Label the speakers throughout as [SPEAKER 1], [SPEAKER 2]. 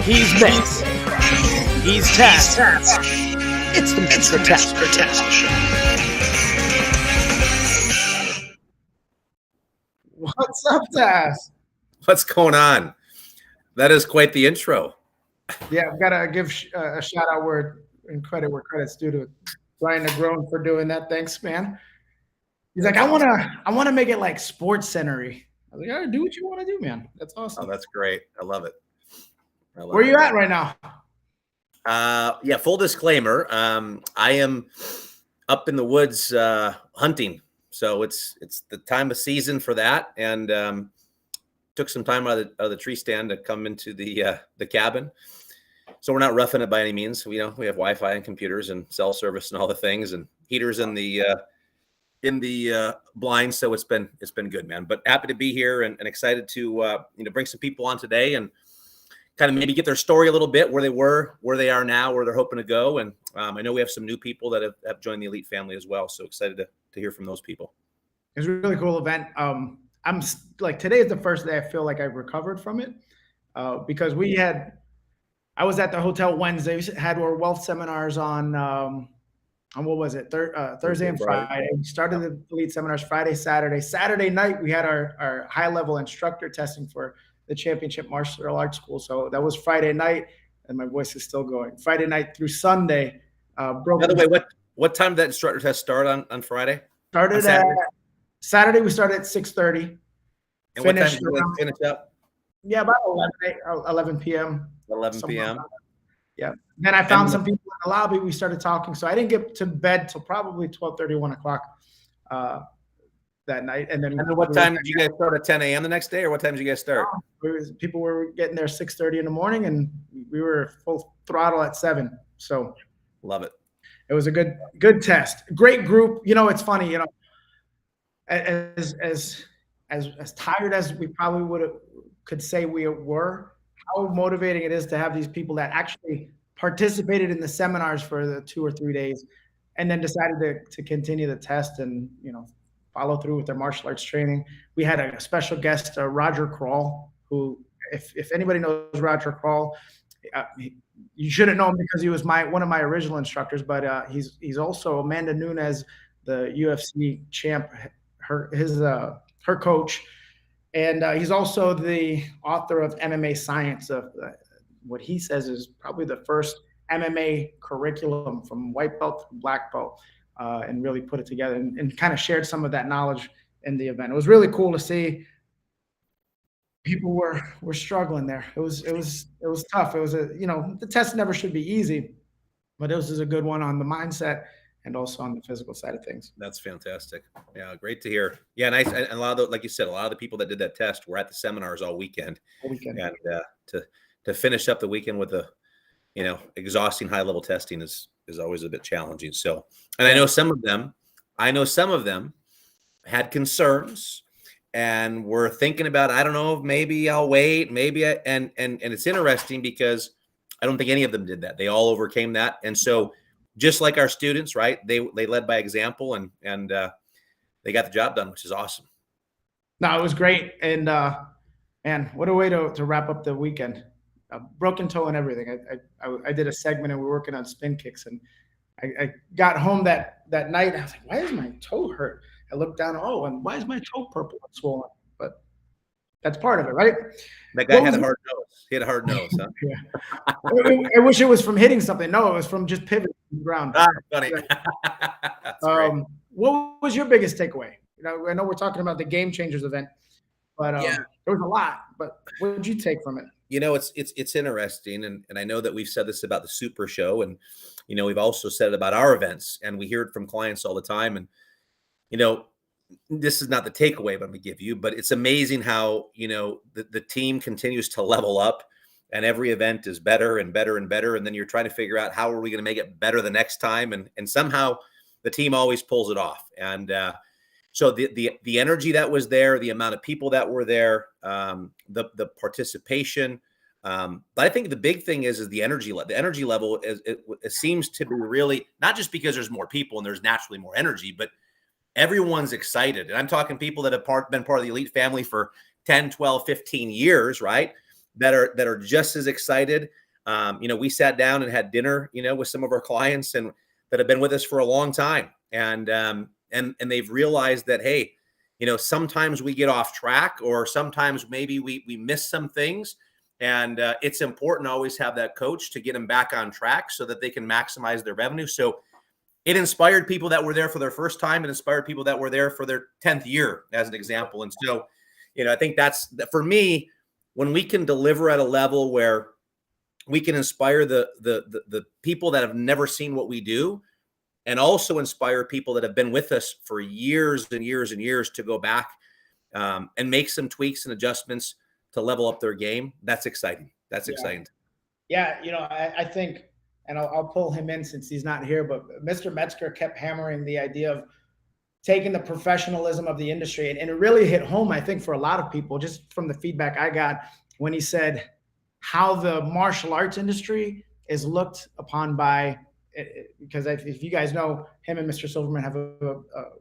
[SPEAKER 1] He's Metz. He's Tass. It's the Metzger Tassel Show.
[SPEAKER 2] What's up, Tass?
[SPEAKER 3] What's going on? That is quite the intro.
[SPEAKER 2] Yeah, I've got to give a shout out word and credit where credit's due to Brian Negron for doing that. Thanks, man. He's like, I want to make it like Sports Center-y. I was like, all right, do what you want to do, man. That's awesome.
[SPEAKER 3] Oh, that's great. I love it.
[SPEAKER 2] Where you at right now?
[SPEAKER 3] Yeah, full disclaimer. I am up in the woods hunting. So it's the time of season for that. And took some time out of the tree stand to come into the cabin. So we're not roughing it by any means. We have Wi-Fi and computers and cell service and all the things and heaters in the blinds. So it's been good, man. But happy to be here and excited to bring some people on today and kind of maybe get their story a little bit, where they were, where they are now, where they're hoping to go. And I know we have some new people that have joined the Elite family as well. So excited to hear from those people.
[SPEAKER 2] It's a really cool event. I'm like, today is the first day I feel like I've recovered from it because I was at the hotel Wednesday. We had our wealth seminars on what was it? Thursday and Friday. We started the Elite seminars Friday, Saturday. Saturday night, we had our high-level instructor testing for the championship martial arts school. So that was Friday night, and my voice is still going. Friday night through Sunday.
[SPEAKER 3] By the way, what time did that instructor test start on Friday?
[SPEAKER 2] Started at Saturday. We started at 6:30.
[SPEAKER 3] And what time did you finish up?
[SPEAKER 2] Yeah, about 11 p.m.
[SPEAKER 3] 11 p.m.
[SPEAKER 2] Yeah. Then I found some people in the lobby. We started talking. So I didn't get to bed till probably 12:30, 1 o'clock that night. And then
[SPEAKER 3] what time did you guys start at 10 a.m. the next day, or what time did you guys start?
[SPEAKER 2] People were getting there 6:30 in the morning, and we were full throttle at 7. So
[SPEAKER 3] love it.
[SPEAKER 2] It was a good test. Great group. It's funny, as tired as we probably could say we were, how motivating it is to have these people that actually participated in the seminars for the 2 or 3 days and then decided to continue the test and, follow through with their martial arts training. We had a special guest, Roger Crawl, who, if anybody knows Roger Crawl, you shouldn't know him because he was one of my original instructors, but he's also Amanda Nunes, the UFC champ, her coach. And he's also the author of MMA Science, of what he says is probably the first MMA curriculum from white belt to black belt, and really put it together and kind of shared some of that knowledge in the event. It was really cool to see people were struggling there. It was tough. It was the test never should be easy, but this is a good one on the mindset and also on the physical side of things.
[SPEAKER 3] That's fantastic. Yeah, great to hear. Yeah, nice. And a lot of like you said, a lot of the people that did that test were at the seminars all weekend. And to finish up the weekend with a exhausting high level testing is always a bit challenging. So, and I know some of them had concerns and were thinking about, I don't know, maybe I'll wait, and it's interesting because I don't think any of them did that. They all overcame that. And so just like our students, right? They led by example and they got the job done, which is awesome.
[SPEAKER 2] No, it was great. And man, what a way to wrap up the weekend. A broken toe and everything. I did a segment and we were working on spin kicks, and I got home that night and I was like, why does my toe hurt? I looked down, and why is my toe purple and swollen? But that's part of it, right?
[SPEAKER 3] That guy had a hard nose. He had a hard nose, huh?
[SPEAKER 2] Yeah. I wish it was from hitting something. No, it was from just pivoting to the ground.
[SPEAKER 3] Funny.
[SPEAKER 2] Right. What was your biggest takeaway? I know we're talking about the GameChangers event, but there was a lot. But what did you take from it?
[SPEAKER 3] It's interesting, and I know that we've said this about the Super Show, and we've also said it about our events, and we hear it from clients all the time. And this is not the takeaway I'm going to give you, but it's amazing how the team continues to level up, and every event is better and better and better. And then you're trying to figure out how are we going to make it better the next time, and somehow the team always pulls it off. And so the energy that was there, the amount of people that were there, the participation. But I think the big thing is the energy level. The energy level it seems to be really not just because there's more people and there's naturally more energy, but everyone's excited. And I'm talking people that have been part of the Elite family for 10, 12, 15 years, right? that are just as excited. We sat down and had dinner, with some of our clients and that have been with us for a long time. And they've realized that, hey, sometimes we get off track, or sometimes maybe we miss some things. And it's important to always have that coach to get them back on track so that they can maximize their revenue. So it inspired people that were there for their first time. It inspired people that were there for their 10th year, as an example. And so, I think that's, for me, when we can deliver at a level where we can inspire the people that have never seen what we do, and also inspire people that have been with us for years and years and years to go back and make some tweaks and adjustments to level up their game. That's exciting. That's exciting.
[SPEAKER 2] Yeah. I think, and I'll pull him in since he's not here, but Mr. Metzger kept hammering the idea of taking the professionalism of the industry. And it really hit home, I think, for a lot of people, just from the feedback I got when he said how the martial arts industry is looked upon by, because if you guys know, him and Mr. Silverman have a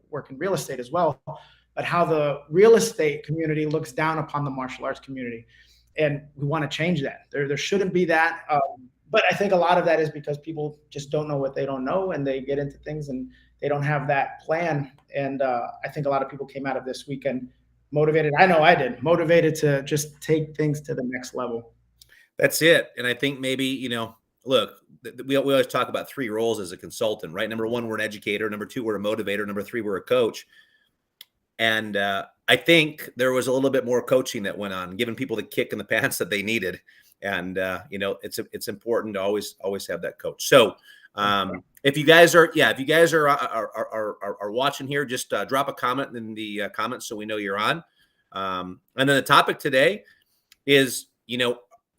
[SPEAKER 2] work in real estate as well, but how the real estate community looks down upon the martial arts community. And we want to change that. There shouldn't be that. But I think a lot of that is because people just don't know what they don't know, and they get into things and they don't have that plan. And I think a lot of people came out of this weekend motivated. I know I did, motivated to just take things to the next level.
[SPEAKER 3] That's it. And I think maybe, look, we always talk about 3 roles as a consultant, right? Number 1, we're an educator. Number 2, we're a motivator. Number 3, we're a coach. And I think there was a little bit more coaching that went on, giving people the kick in the pants that they needed. And, it's important to always have that coach. So if you guys are watching here, just drop a comment in the comments so we know you're on. And then the topic today is,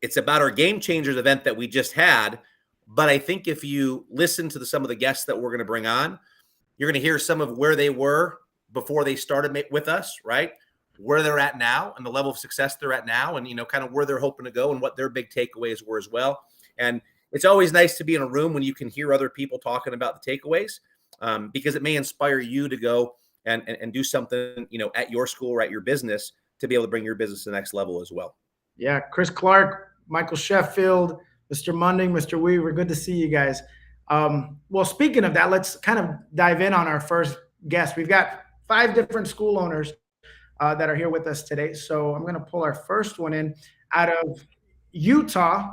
[SPEAKER 3] it's about our Game Changers event that we just had. But I think if you listen to some of the guests that we're going to bring on, you're going to hear some of where they were before they started with us, right? Where they're at now and the level of success they're at now, and, kind of where they're hoping to go and what their big takeaways were as well. And it's always nice to be in a room when you can hear other people talking about the takeaways, because it may inspire you to go and do something, at your school or at your business to be able to bring your business to the next level as well.
[SPEAKER 2] Yeah. Chris Clark, Michael Sheffield, Mr. Munding, Mr. Weaver, good to see you guys. Well, speaking of that, let's kind of dive in on our first guest. We've got 5 different school owners that are here with us today. So I'm going to pull our first one in out of Utah.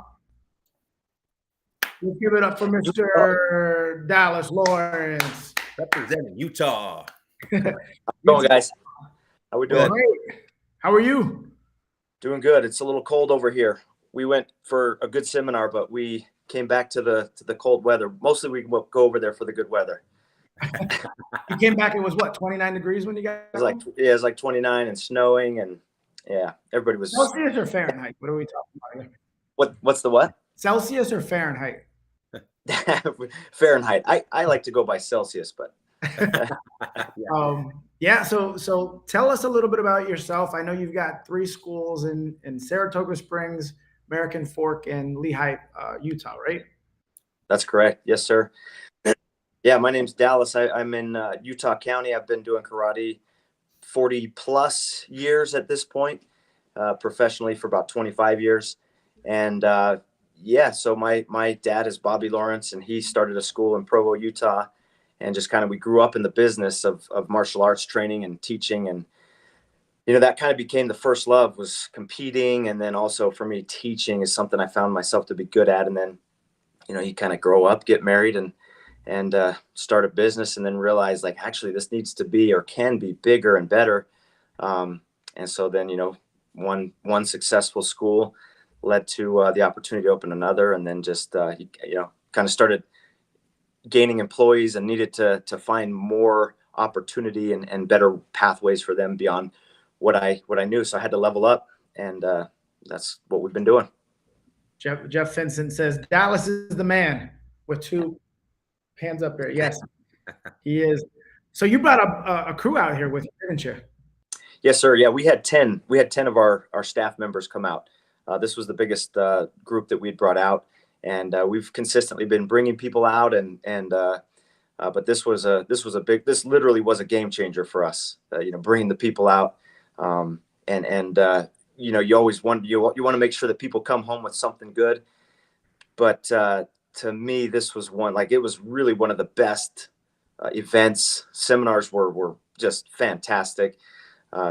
[SPEAKER 2] We'll give it up for Mr. Dallas Lawrence.
[SPEAKER 3] Representing Utah.
[SPEAKER 4] How's it going, guys? How we doing?
[SPEAKER 2] Great. How are you?
[SPEAKER 4] Doing good. It's a little cold over here. We went for a good seminar, but we came back to the cold weather. Mostly we go over there for the good weather.
[SPEAKER 2] You came back, it was what, 29 degrees when you got
[SPEAKER 4] it was like 29 and snowing, and everybody was.
[SPEAKER 2] Celsius or Fahrenheit? What are we talking about here?
[SPEAKER 4] What's the what?
[SPEAKER 2] Celsius or Fahrenheit?
[SPEAKER 4] Fahrenheit. I like to go by Celsius, but
[SPEAKER 2] So tell us a little bit about yourself. I know you've got 3 schools in Saratoga Springs, American Fork, and Lehigh, Utah, right?
[SPEAKER 4] That's correct. Yes, sir. Yeah, my name's Dallas. I'm in Utah County. I've been doing karate 40 plus years at this point, professionally for about 25 years. And so my dad is Bobby Lawrence, and he started a school in Provo, Utah. And just kind of, we grew up in the business of martial arts training and teaching. And, that kind of became the first love, was competing. And then also for me, teaching is something I found myself to be good at. And then, you kind of grow up, get married, and start a business, and then realize, like, actually this needs to be, or can be, bigger and better. And so then, one successful school led to the opportunity to open another. And then just, kind of started gaining employees and needed to find more opportunity and better pathways for them beyond what I knew. So I had to level up, and that's what we've been doing.
[SPEAKER 2] Jeff Vincent says Dallas is the man, with 2 hands up there. Yes, he is. So you brought a crew out here with you, didn't you?
[SPEAKER 4] Yes, sir. Yeah, we had 10 of our staff members come out. This was the biggest group that we'd brought out. And we've consistently been bringing people out, but this literally was a game changer for us. Bringing the people out, and you always want, you want to make sure that people come home with something good. But to me, this was one, like, it was really one of the best events. Seminars were just fantastic.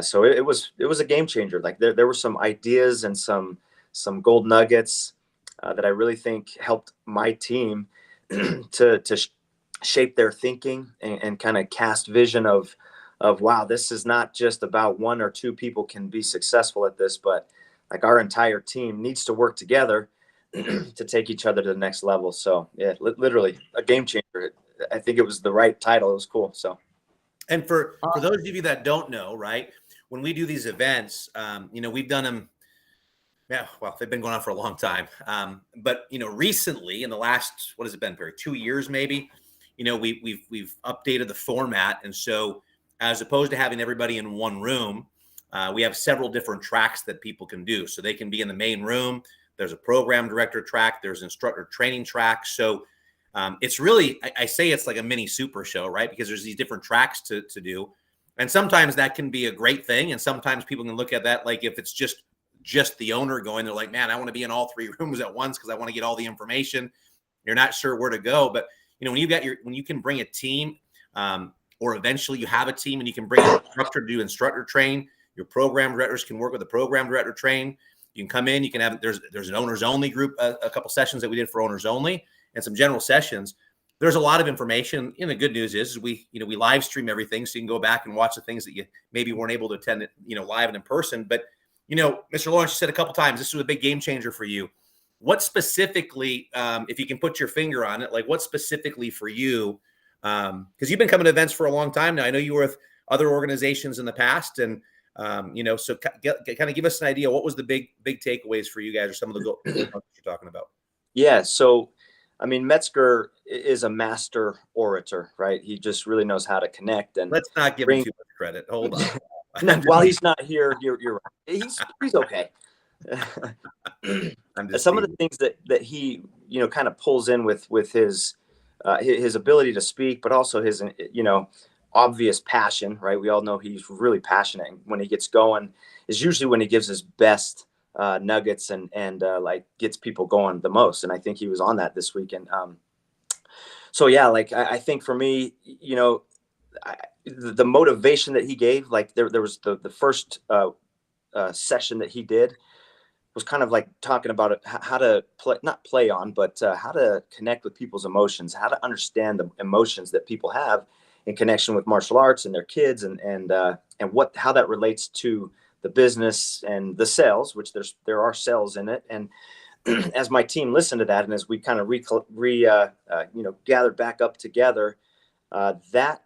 [SPEAKER 4] So it was a game changer. Like there were some ideas and some gold nuggets that I really think helped my team to shape their thinking and kind of cast vision of wow, this is not just about one or two people can be successful at this, but like our entire team needs to work together to take each other to the next level. So yeah, literally a game changer. I think it was the right title. It was cool. So.
[SPEAKER 3] And for those of you that don't know, right, when we do these events, we've done them. Yeah, well, they've been going on for a long time. But recently, in the last, what has it been, Perri, 2 years maybe, we've updated the format, and so as opposed to having everybody in one room, we have several different tracks that people can do. So they can be in the main room. There's a program director track. There's instructor training track. So it's really, I say it's like a mini super show, right? Because there's these different tracks to do. And sometimes that can be a great thing. And sometimes people can look at that like if it's just the owner going, they're like, man, I want to be in all three rooms at once because I want to get all the information. You're not sure where to go. But when you can bring a team, or eventually you have a team and you can bring an instructor to do instructor train, your program directors can work with the program director train. You can come in, you can have, there's an owners only group, a couple sessions that we did for owners only, and some general sessions. There's a lot of information. And the good news is we live stream everything. So you can go back and watch the things that you maybe weren't able to attend, live and in person. But, Mr. Lawrence, you said a couple times, this was a big game changer for you. What specifically, if you can put your finger on it, like what specifically for you, because you've been coming to events for a long time now. I know you were with other organizations in the past, and so kind of give us an idea. What was the big takeaways for you guys, or some of the goals you're talking about?
[SPEAKER 4] Yeah. So, I mean, Metzger is a master orator, right? He just really knows how to connect. And
[SPEAKER 3] let's not give him too much credit. Hold on.
[SPEAKER 4] No, while he's not here, you're right. He's okay. Some of the things that he kind of pulls in with his ability to speak, but also his obvious passion, right? We all know he's really passionate. When he gets going is usually when he gives his best nuggets and like gets people going the most. And I think he was on that this weekend. So yeah, like I think for me, the motivation that he gave, like there was the first session that he did was kind of like talking about how to not play on, but how to connect with people's emotions, how to understand the emotions that people have in connection with martial arts and their kids, and how that relates to the business and the sales, which there are sales in it. And as my team listened to that, and as we kind of gathered back up together, that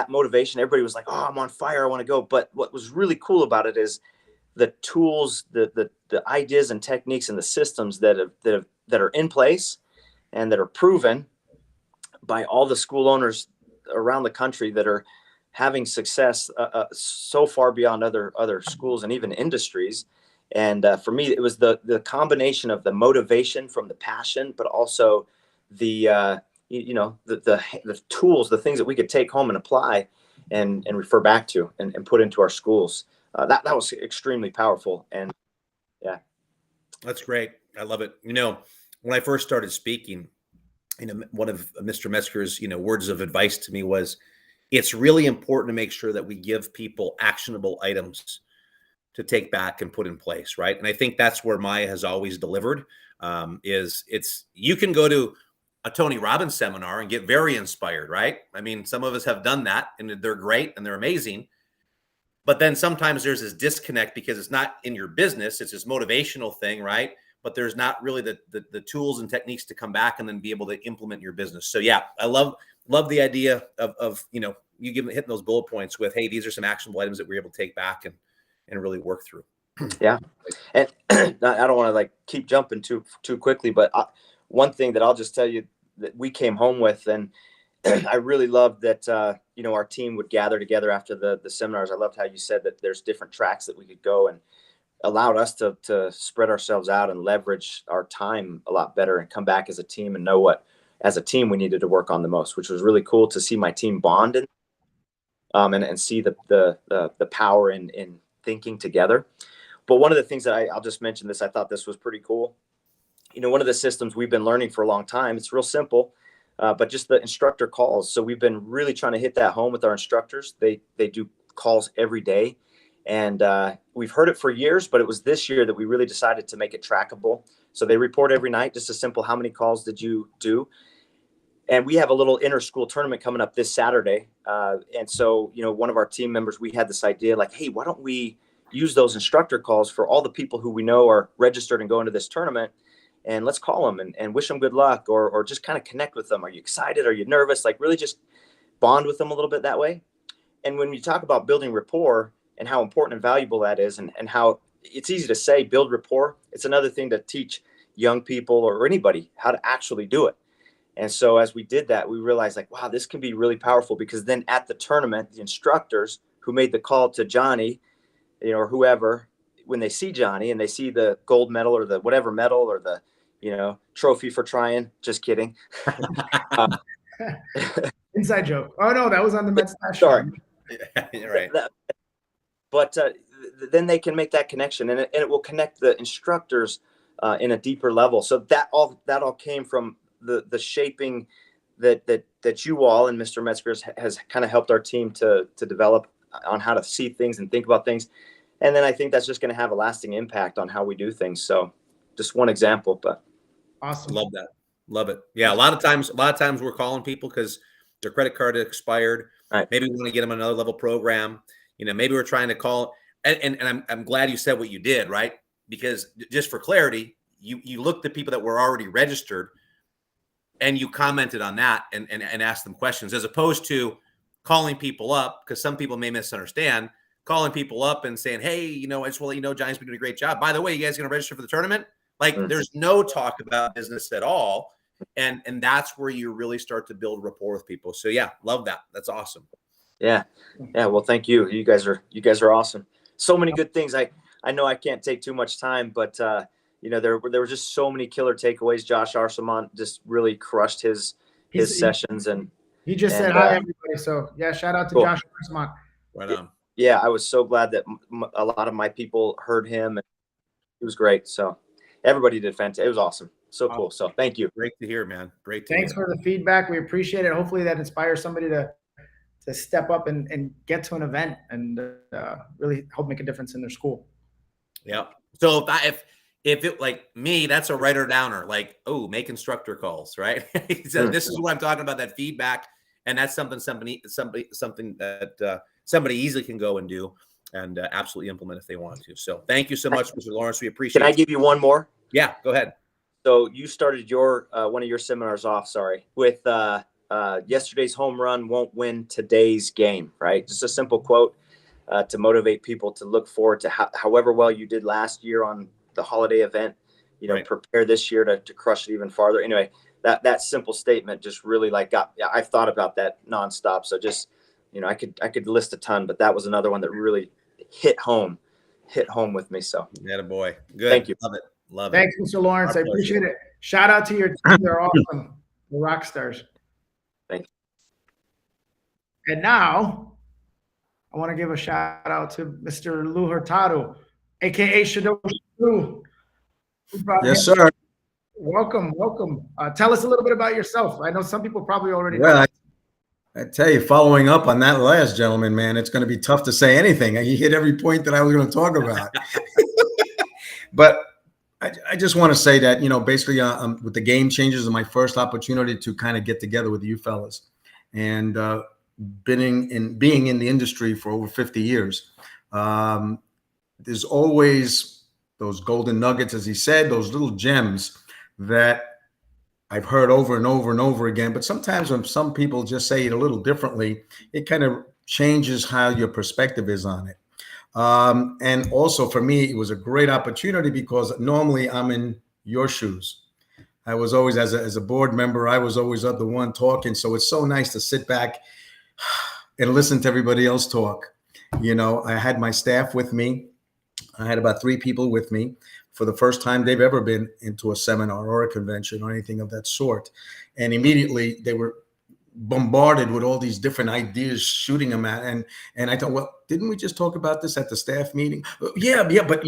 [SPEAKER 4] motivation, everybody was like, oh, I'm on fire, I want to go. But what was really cool about it is the tools, the ideas and techniques and the systems that are in place and that are proven by all the school owners around the country that are having success so far beyond other schools and even industries. And for me, it was the combination of the motivation from the passion, but also the tools, the things that we could take home and apply and refer back to and put into our schools. That was extremely powerful. And yeah,
[SPEAKER 3] that's great. I love it. When I first started speaking, one of Mr. Metzger's, words of advice to me was, it's really important to make sure that we give people actionable items to take back and put in place. Right. And I think that's where MAIA has always delivered, you can go to a Tony Robbins seminar and get very inspired. Right. I mean, some of us have done that and they're great and they're amazing. But then sometimes there's this disconnect because it's not in your business. It's this motivational thing. Right. But there's not really the tools and techniques to come back and then be able to implement your business. So yeah, I love the idea of you hitting those bullet points with, hey, these are some actionable items that we're able to take back and really work through.
[SPEAKER 4] Yeah. And I don't want to like keep jumping too quickly, but one thing that I'll just tell you that we came home with, and I really loved that, our team would gather together after the seminars. I loved how you said that there's different tracks that we could go, and allowed us to spread ourselves out and leverage our time a lot better and come back as a team and know what, as a team, we needed to work on the most, which was really cool to see my team bond and see the power in thinking together. But one of the things that I'll just mention this, I thought this was pretty cool. You know, one of the systems we've been learning for a long time, it's real simple, but just the instructor calls. So we've been really trying to hit that home with our instructors. They do calls every day. And we've heard it for years, but it was this year that we really decided to make it trackable. So they report every night, just a simple, how many calls did you do? And we have a little inter-school tournament coming up this Saturday. And so, you know, one of our team members, we had this idea like, hey, why don't we use those instructor calls for all the people who we know are registered and going to this tournament? And let's call them and wish them good luck, or just kind of connect with them. Are you excited? Are you nervous? Like really just bond with them a little bit that way. And when you talk about building rapport and how important and valuable that is, and how it's easy to say build rapport, it's another thing to teach young people or anybody how to actually do it. And so as we did that, we realized like, wow, this can be really powerful, because then at the tournament, the instructors who made the call to Johnny, you know, or whoever, when they see Johnny and they see the gold medal or the whatever medal or the, you know, trophy for trying, just kidding.
[SPEAKER 2] Inside joke. Oh no, that was on the Mets.
[SPEAKER 4] Sorry.
[SPEAKER 3] Right.
[SPEAKER 4] But then they can make that connection, and it will connect the instructors in a deeper level. So that all came from the shaping that you all and Mr. Metzger has kind of helped our team to develop on how to see things and think about things. And then I think that's just going to have a lasting impact on how we do things. So just one example, but
[SPEAKER 2] awesome.
[SPEAKER 3] Love that. Love it. Yeah. A lot of times we're calling people because their credit card expired.
[SPEAKER 4] Right.
[SPEAKER 3] Maybe we want to get them another level program. You know, maybe we're trying to call, and I'm glad you said what you did, right? Because just for clarity, you looked at people that were already registered and you commented on that and asked them questions, as opposed to calling people up, because some people may misunderstand, calling people up and saying, hey, you know, I just want to let you know Johnny's been doing a great job. By the way, you guys are going to register for the tournament? Like there's no talk about business at all. And that's where you really start to build rapport with people. So yeah, love that. That's awesome.
[SPEAKER 4] Yeah. Well, thank you. You guys are awesome. So many good things. I know I can't take too much time, but you know, there were just so many killer takeaways. Josh Arsamont just really crushed his sessions, and
[SPEAKER 2] he just said hi everybody. So yeah, shout out to cool. Josh Arsamont.
[SPEAKER 3] Right on.
[SPEAKER 4] Yeah, I was so glad that a lot of my people heard him, and it was great. So everybody did fantastic. It was awesome. So cool. So thank you.
[SPEAKER 3] Great to hear, man. Great to
[SPEAKER 2] Thanks
[SPEAKER 3] hear.
[SPEAKER 2] for the feedback. We appreciate it. Hopefully that inspires somebody to step up and get to an event and really help make a difference in their school.
[SPEAKER 3] Yeah. So if it like me, that's a writer downer, like, oh, make instructor calls, right? So this is what I'm talking about, that feedback. And that's something that somebody easily can go and do and absolutely implement if they want to. So thank you so much, Mr. Lawrence. We appreciate it.
[SPEAKER 4] Can I give you one more?
[SPEAKER 3] Yeah, go ahead.
[SPEAKER 4] So you started your one of your seminars off, with yesterday's home run won't win today's game, right? Just a simple quote to motivate people to look forward to however well you did last year on the holiday event, you know, prepare this year to crush it even farther. Anyway, that simple statement just really I've thought about that nonstop. So just, you know, I could list a ton, but that was another one that really hit home with me. So
[SPEAKER 3] yeah, boy. Good.
[SPEAKER 4] Thank you.
[SPEAKER 3] Love it.
[SPEAKER 2] Thanks, Mr. Lawrence. I appreciate it. Shout out to your team. They're awesome. The rock stars.
[SPEAKER 4] Thank
[SPEAKER 2] you. And now I want to give a shout out to Mr. Lou Hurtado, aka Shadow Lou.
[SPEAKER 5] Yes, sir.
[SPEAKER 2] Welcome. Tell us a little bit about yourself. I know some people probably already know.
[SPEAKER 5] Well, I tell you, following up on that last gentleman, man, it's going to be tough to say anything. He hit every point that I was going to talk about. But I just want to say that, you know, basically with the GameChangers is my first opportunity to kind of get together with you fellas, and being in the industry for over 50 years. There's always those golden nuggets, as he said, those little gems that I've heard over and over and over again. But sometimes when some people just say it a little differently, it kind of changes how your perspective is on it. And also for me, it was a great opportunity because normally I'm in your shoes. I was always, as a board member, I was always the one talking. So it's so nice to sit back and listen to everybody else talk. You know, I had my staff with me. I had about 3 people with me for the first time they've ever been into a seminar or a convention or anything of that sort. And immediately they were bombarded with all these different ideas, shooting them at, and I thought, well, didn't we just talk about this at the staff meeting? Yeah, but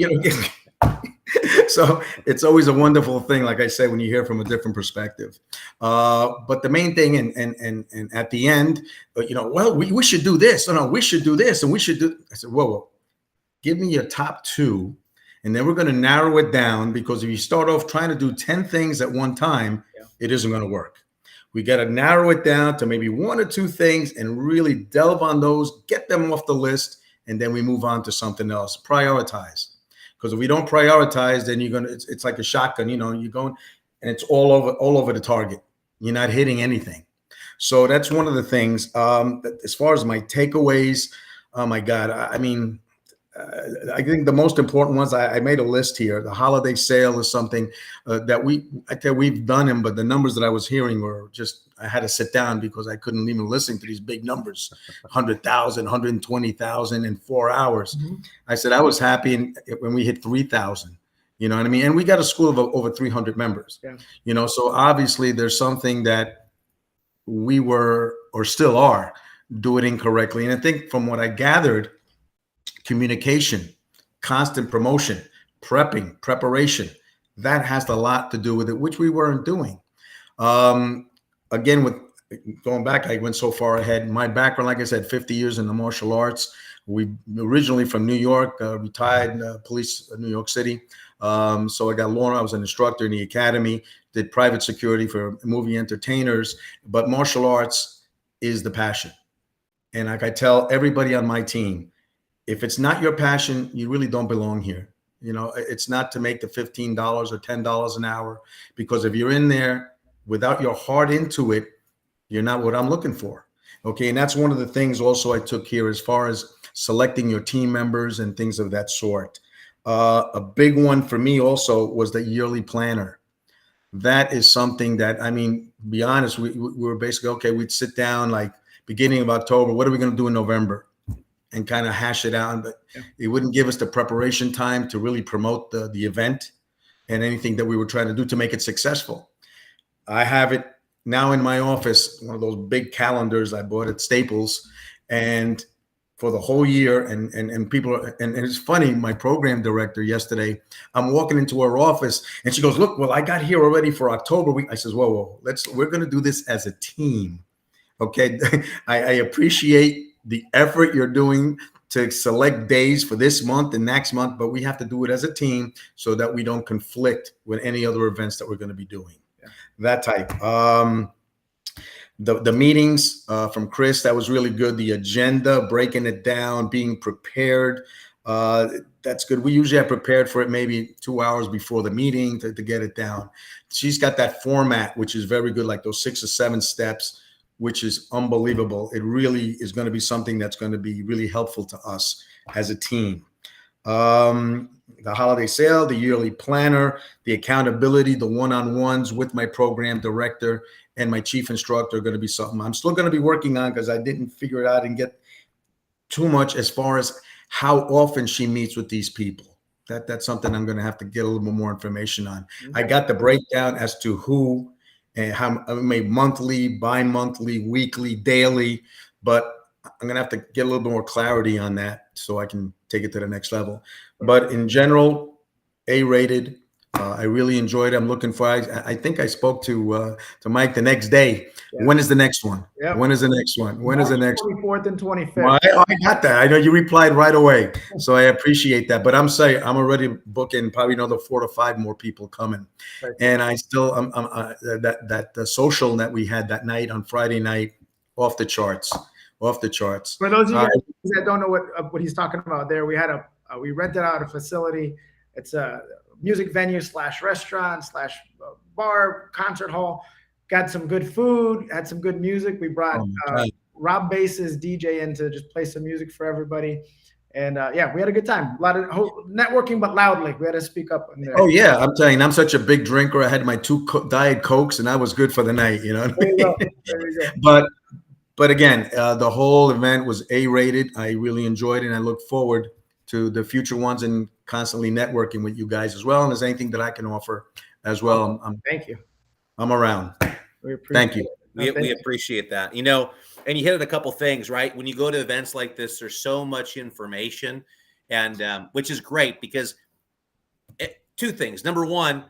[SPEAKER 5] so it's always a wonderful thing, like I say, when you hear from a different perspective. But the main thing, and at the end, well, we should do this. No, we should do this, and we should do. I said, whoa, give me your top 2, and then we're going to narrow it down, because if you start off trying to do 10 things at one time, it isn't going to work. We got to narrow it down to maybe 1 or 2 things and really delve on those, get them off the list, and then we move on to something else. Prioritize. Because if we don't prioritize, then it's like a shotgun, you're going and it's all over the target. You're not hitting anything. So that's one of the things. As far as my takeaways, oh my God, I think the most important ones, I made a list here. The holiday sale is something that we've done them, but the numbers that I was hearing were just, I had to sit down because I couldn't even listen to these big numbers, 100,000, 120,000 in 4 hours. Mm-hmm. I said, I was happy when we hit 3,000, you know what I mean? And we got a school of over 300 members, so obviously there's something that we were, or still are, doing incorrectly. And I think from what I gathered, communication, constant promotion, preparation, that has a lot to do with it, which we weren't doing. Again, with going back, I went so far ahead. My background, like I said, 50 years in the martial arts. We originally from New York, retired police in New York City. So I got law. I was an instructor in the academy, did private security for movie entertainers, but martial arts is the passion. And like I tell everybody on my team, if it's not your passion, you really don't belong here. It's not to make the $15 or $10 an hour, because if you're in there without your heart into it, you're not what I'm looking for. Okay. And that's one of the things also I took here as far as selecting your team members and things of that sort. A big one for me also was the yearly planner. That is something that, be honest, we were basically, okay, we'd sit down like beginning of October. What are we going to do in November? And kind of hash it out, but it wouldn't give us the preparation time to really promote the event and anything that we were trying to do to make it successful. I have it now in my office, one of those big calendars I bought at Staples, and for the whole year. And people are, and it's funny, my program director yesterday, I'm walking into her office and she goes, look, well, I got here already for October. I says, whoa, we're going to do this as a team. Okay. I appreciate the effort you're doing to select days for this month and next month, but we have to do it as a team so that we don't conflict with any other events that we're going to be doing. That type. The meetings from Chris, that was really good. The agenda, breaking it down, being prepared. That's good. We usually have prepared for it maybe 2 hours before the meeting to get it down. She's got that format, which is very good, like those 6 or 7 steps, which is unbelievable. It really is going to be something that's going to be really helpful to us as a team. The holiday sale, the yearly planner, the accountability, the one-on-ones with my program director and my chief instructor are going to be something I'm still going to be working on, because I didn't figure it out and get too much as far as how often she meets with these people. That's something I'm going to have to get a little bit more information on. I got the breakdown as to who and how, maybe monthly, bi-monthly, weekly, daily, but I'm going to have to get a little bit more clarity on that so I can take it to the next level. But in general, A-rated. I really enjoyed it. I'm looking for, I think I spoke to Mike the next day. Yeah. When is the next one? Yeah. When is the next one? When March is the next
[SPEAKER 2] 24th and 25th.
[SPEAKER 5] Well, I got that. I know you replied right away. So I appreciate that. But I'm saying I'm already booking probably another 4 to 5 more people coming. Right. And I still, the social that we had that night on Friday night, off the charts. For those of you that don't know what he's talking about there, we had we rented out a facility. It's a music venue / restaurant / bar, concert hall. Got some good food, had some good music. We brought Rob Bass's DJ in to just play some music for everybody. And yeah, we had a good time. A lot of networking, but loudly. We had to speak up in there. Oh yeah, I'm telling you, I'm such a big drinker. I had my 2 Diet Cokes, and I was good for the night. You know what I mean? There you go. But again, the whole event was A-rated. I really enjoyed it, and I look forward to the future ones and constantly networking with you guys as well. And there's anything that I can offer as well.
[SPEAKER 2] Thank you.
[SPEAKER 5] I'm around.
[SPEAKER 2] We appreciate
[SPEAKER 5] Thank you.
[SPEAKER 2] it.
[SPEAKER 3] We appreciate that. You know, and you hit at a couple things, right? When you go to events like this, there's so much information, and which is great because two things. Number one,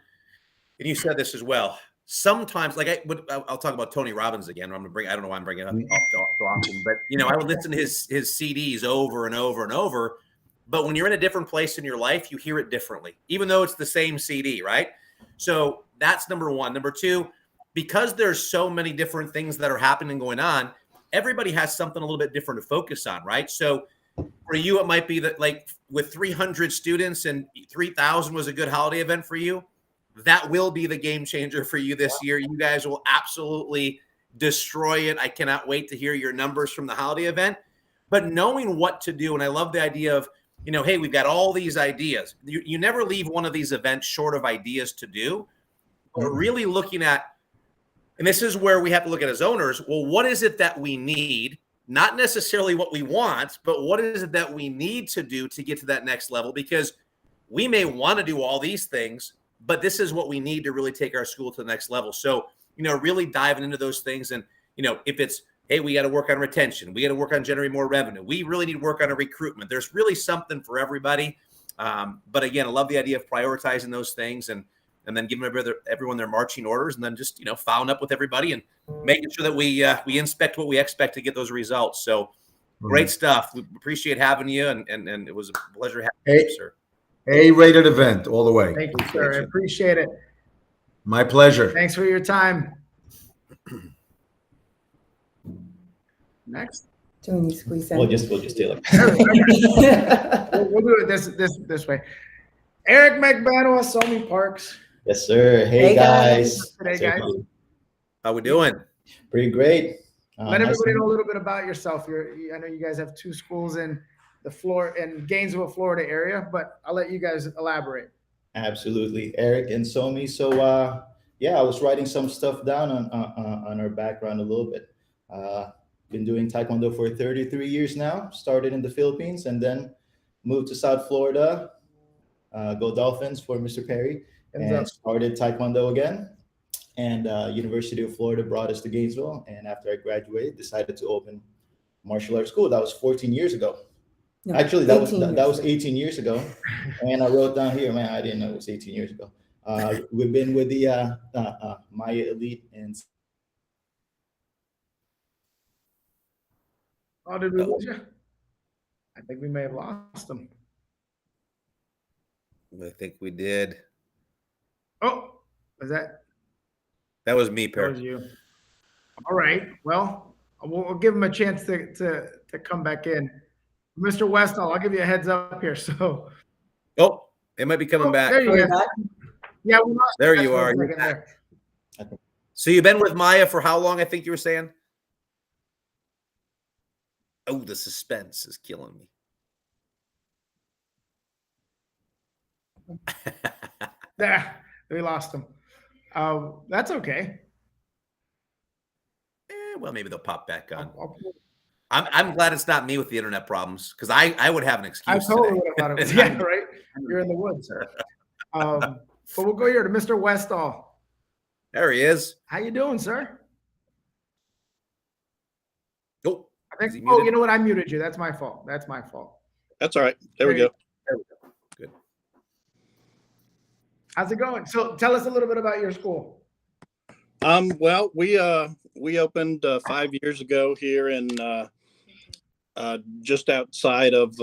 [SPEAKER 3] and you said this as well. Sometimes, like I'll talk about Tony Robbins again. I don't know why I'm bringing it up so often, but you know, I would listen to his CDs over and over and over. But when you're in a different place in your life, you hear it differently, even though it's the same CD, right? So that's number one. Number two, because there's so many different things that are happening and going on, everybody has something a little bit different to focus on, right? So for you, it might be that like with 300 students and 3,000 was a good holiday event for you. That will be the game changer for you this year. You guys will absolutely destroy it. I cannot wait to hear your numbers from the holiday event. But knowing what to do, and I love the idea of, you know, hey, we've got all these ideas. You never leave one of these events short of ideas to do. But really looking at, and this is where we have to look at as owners, well, what is it that we need? Not necessarily what we want, but what is it that we need to do to get to that next level? Because we may want to do all these things, but this is what we need to really take our school to the next level. So, you know, really diving into those things. And, you know, if it's, hey, we got to work on retention, we got to work on generating more revenue, we really need to work on a recruitment. There's really something for everybody. But again, I love the idea of prioritizing those things and then giving everyone their marching orders, and then just, you know, following up with everybody and making sure that we inspect what we expect to get those results. So great stuff. We appreciate having you. And it was a pleasure having you, sir.
[SPEAKER 5] A-rated event all the way.
[SPEAKER 2] Thank you, sir. I appreciate it.
[SPEAKER 5] My pleasure.
[SPEAKER 2] Thanks for your time. Next.
[SPEAKER 6] Do we need to squeeze in?
[SPEAKER 7] We'll just deal it.
[SPEAKER 2] We'll do it this way. Eric McBanoa, Somi Parks.
[SPEAKER 7] Yes, sir. Hey, guys.
[SPEAKER 2] Hey, guys.
[SPEAKER 3] How we doing?
[SPEAKER 7] Pretty great.
[SPEAKER 2] Let everybody know a little bit about yourself. I know you guys have two schools in the Gainesville, Florida area, but I'll let you guys elaborate.
[SPEAKER 7] Absolutely, Eric and Somi. So, yeah, I was writing some stuff down on our background a little bit. Been doing Taekwondo for 33 years now. Started in the Philippines and then moved to South Florida. Go Dolphins for Mr. Perri, and started Taekwondo again. And University of Florida brought us to Gainesville. And after I graduated, decided to open martial arts school. That was 14 years ago. No, actually, that was 18 years ago. And I wrote down here, man, I didn't know it was 18 years ago. We've been with the MAIA Elite and.
[SPEAKER 2] Oh, did we lose you? I think we may have lost them.
[SPEAKER 3] I think we did.
[SPEAKER 2] Oh, was that?
[SPEAKER 3] That was me, Perri.
[SPEAKER 2] That was you. All right. Well, we'll give him a chance to come back in. Mr. Westall, I'll give you a heads up here. So.
[SPEAKER 3] Oh, it might be coming back.
[SPEAKER 2] There you go. Yeah, we lost.
[SPEAKER 3] There you are. There. So you've been with MAIA for how long? I think you were saying. Oh, the suspense is killing me.
[SPEAKER 2] There, we lost him. That's okay.
[SPEAKER 3] Well, maybe they'll pop back on. I'm glad it's not me with the internet problems, because I would have an excuse.
[SPEAKER 2] I totally would have thought it was. Yeah, right. You're in the woods. But we'll go here to Mr. Westall.
[SPEAKER 3] There he is.
[SPEAKER 2] How you doing, sir?
[SPEAKER 3] Oh,
[SPEAKER 2] I think. Oh, you know what? I muted you. That's my fault. That's my fault.
[SPEAKER 8] That's all right. There we go.
[SPEAKER 3] There we go. Good.
[SPEAKER 2] How's it going? So tell us a little bit about your school.
[SPEAKER 8] Well, we opened 5 years ago here in just outside of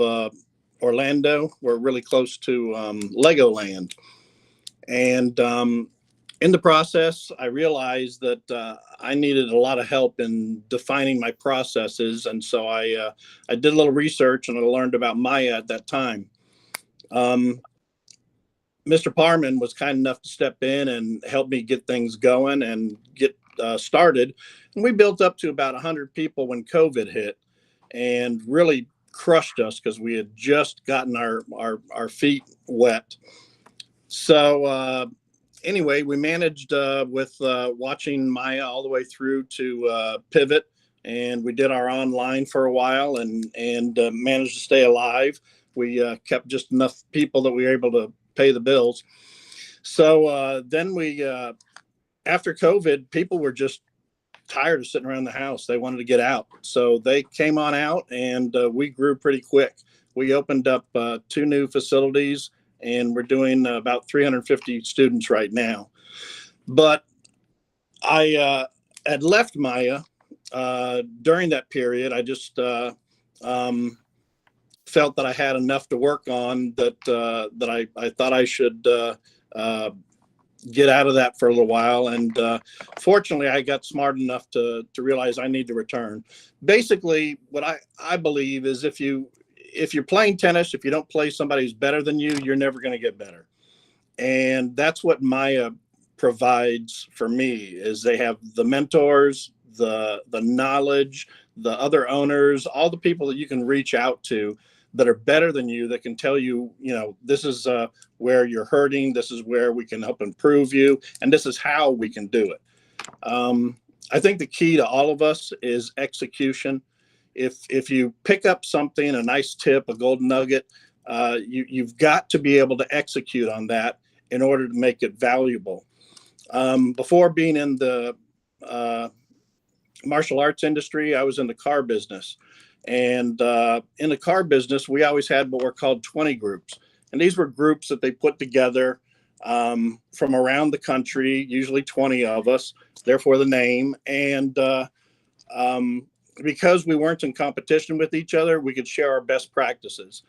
[SPEAKER 8] Orlando. We're really close to Legoland. And in the process, I realized that I needed a lot of help in defining my processes. And so I did a little research and I learned about MAIA at that time. Mr. Parman was kind enough to step in and help me get things going and get started. And we built up to about 100 people when COVID hit and really crushed us because we had just gotten our feet wet. So anyway, we managed with watching MAIA all the way through to pivot, and we did our online for a while and managed to stay alive. We kept just enough people that we were able to pay the bills. So then we, after COVID, people were just tired of sitting around the house. They wanted to get out. So they came on out, and we grew pretty quick. We opened up 2 new facilities, and we're doing about 350 students right now. But I had left MAIA during that period. I just felt that I had enough to work on, that I thought I should get out of that for a little while. And fortunately, I got smart enough to realize I need to return. Basically, what I believe is if you're playing tennis, if you don't play somebody who's better than you, you're never going to get better. And that's what MAIA provides for me, is they have the mentors, the knowledge, the other owners, all the people that you can reach out to that are better than you, that can tell you, this is where you're hurting, this is where we can help improve you, and this is how we can do it. I think the key to all of us is execution. If you pick up something, a nice tip, a golden nugget, you've got to be able to execute on that in order to make it valuable. Before being in the martial arts industry, I was in the car business. And in the car business, we always had what were called 20 groups. And these were groups that they put together from around the country, usually 20 of us, therefore the name. And because we weren't in competition with each other, we could share our best practices.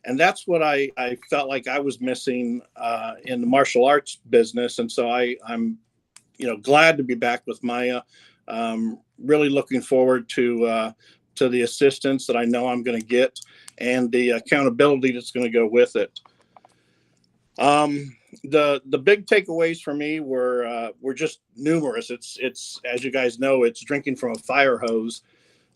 [SPEAKER 8] And that's what I felt like I was missing in the martial arts business. And so I'm glad to be back with MAIA. Really looking forward to the assistance that I know I'm going to get, and the accountability that's going to go with it. The big takeaways for me were just numerous. It's as you guys know, it's drinking from a fire hose.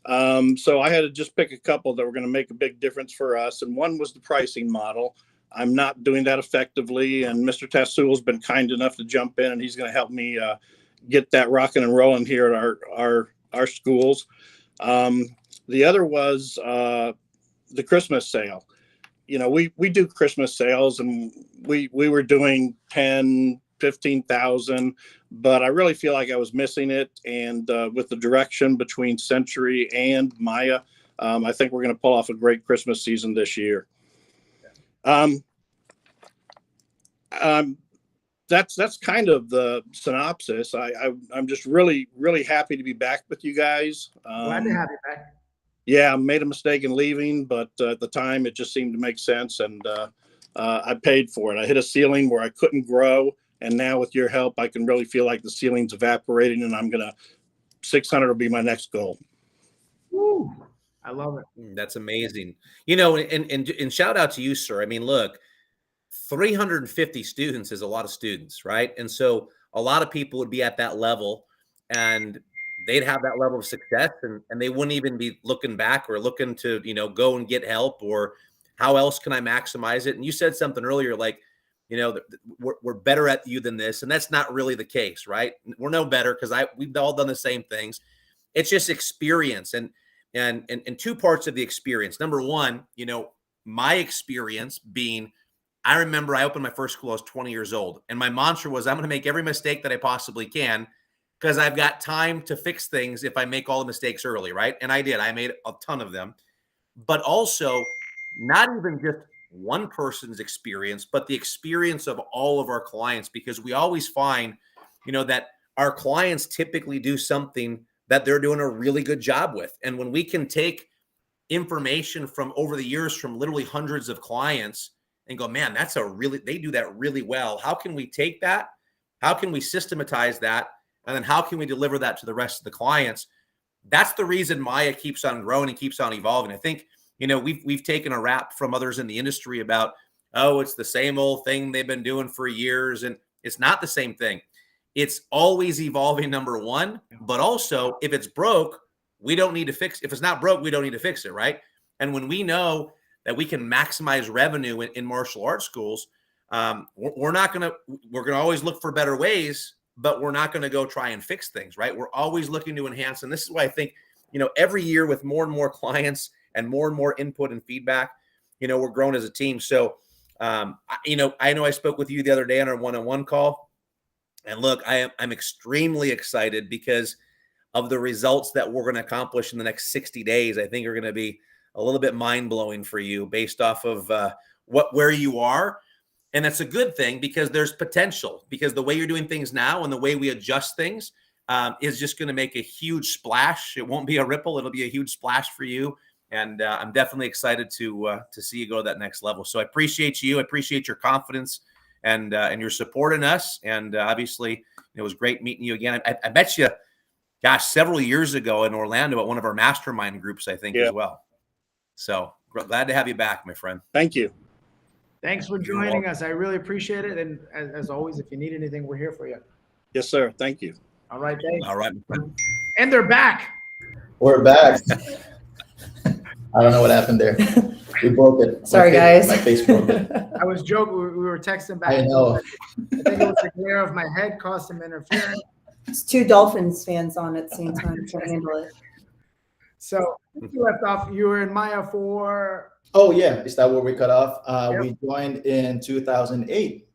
[SPEAKER 8] So I had to just pick a couple that were going to make a big difference for us. And one was the pricing model. I'm not doing that effectively, and Mr. Tassoul has been kind enough to jump in, and he's going to help me get that rocking and rolling here at our schools. The other was the Christmas sale. We do Christmas sales, and we were doing 10, 15,000, but I really feel like I was missing it. And with the direction between Century and MAIA, I think we're going to pull off a great Christmas season this year. That's kind of the synopsis. I'm just really, really happy to be back with you guys.
[SPEAKER 2] Glad to have you back.
[SPEAKER 8] Yeah, I made a mistake in leaving, but at the time it just seemed to make sense, and I paid for it. I hit a ceiling where I couldn't grow, and now with your help, I can really feel like the ceiling's evaporating, and 600 will be my next goal.
[SPEAKER 2] Woo, I love it.
[SPEAKER 3] That's amazing. And shout out to you, sir. I mean, look, 350 students is a lot of students, right? And so a lot of people would be at that level, and they'd have that level of success, and they wouldn't even be looking back or looking to, go and get help, or how else can I maximize it? And you said something earlier, like, we're better at you than this. And that's not really the case, right? We're no better, because we've all done the same things. It's just experience, and 2 parts of the experience. Number one, my experience being, I remember I opened my first school, I was 20 years old. And my mantra was, I'm going to make every mistake that I possibly can, because I've got time to fix things if I make all the mistakes early, right? And I did. I made a ton of them. But also, not even just one person's experience, but the experience of all of our clients, because we always find, that our clients typically do something that they're doing a really good job with. And when we can take information from over the years from literally hundreds of clients and go, man, they do that really well. How can we take that? How can we systematize that? And then how can we deliver that to the rest of the clients? That's the reason MAIA keeps on growing and keeps on evolving. I think, we've taken a rap from others in the industry about, oh, it's the same old thing they've been doing for years. And it's not the same thing. It's always evolving, number one, but also if it's broke, we don't need to fix it. If it's not broke, we don't need to fix it, right? And when we know that we can maximize revenue in martial arts schools, we're going to always look for better ways, but we're not going to go try and fix things, right? We're always looking to enhance. And this is why I think, every year with more and more clients and more input and feedback, we're growing as a team. So, I know I spoke with you the other day on our one-on-one call, and look, I'm extremely excited, because of the results that we're going to accomplish in the next 60 days, I think are going to be a little bit mind-blowing for you based off of where you are. And that's a good thing because there's potential, because the way you're doing things now and the way we adjust things is just going to make a huge splash. It won't be a ripple. It'll be a huge splash for you. And I'm definitely excited to see you go to that next level. So I appreciate you. I appreciate your confidence and your support in us. And obviously, it was great meeting you again. I met you, gosh, several years ago in Orlando at one of our mastermind groups, I think, as well. So glad to have you back, my friend.
[SPEAKER 8] Thank you.
[SPEAKER 2] Thanks for joining us. I really appreciate it. And as always, if you need anything, we're here for you.
[SPEAKER 8] Yes, sir. Thank you.
[SPEAKER 2] All right, Dave.
[SPEAKER 3] All right, my friend.
[SPEAKER 2] And they're back.
[SPEAKER 7] We're back. I don't know what happened there. We broke it.
[SPEAKER 6] Sorry, guys.
[SPEAKER 7] My face broke it.
[SPEAKER 2] I was joking. We were texting back.
[SPEAKER 7] I know.
[SPEAKER 2] I think it was the glare of my head caused some interference.
[SPEAKER 6] It's 2 Dolphins fans on at the same time. Can't handle it.
[SPEAKER 2] So you left off. You were in MAIA for.
[SPEAKER 7] Oh yeah, is that where we cut off?
[SPEAKER 2] Yep.
[SPEAKER 7] We joined in 2008.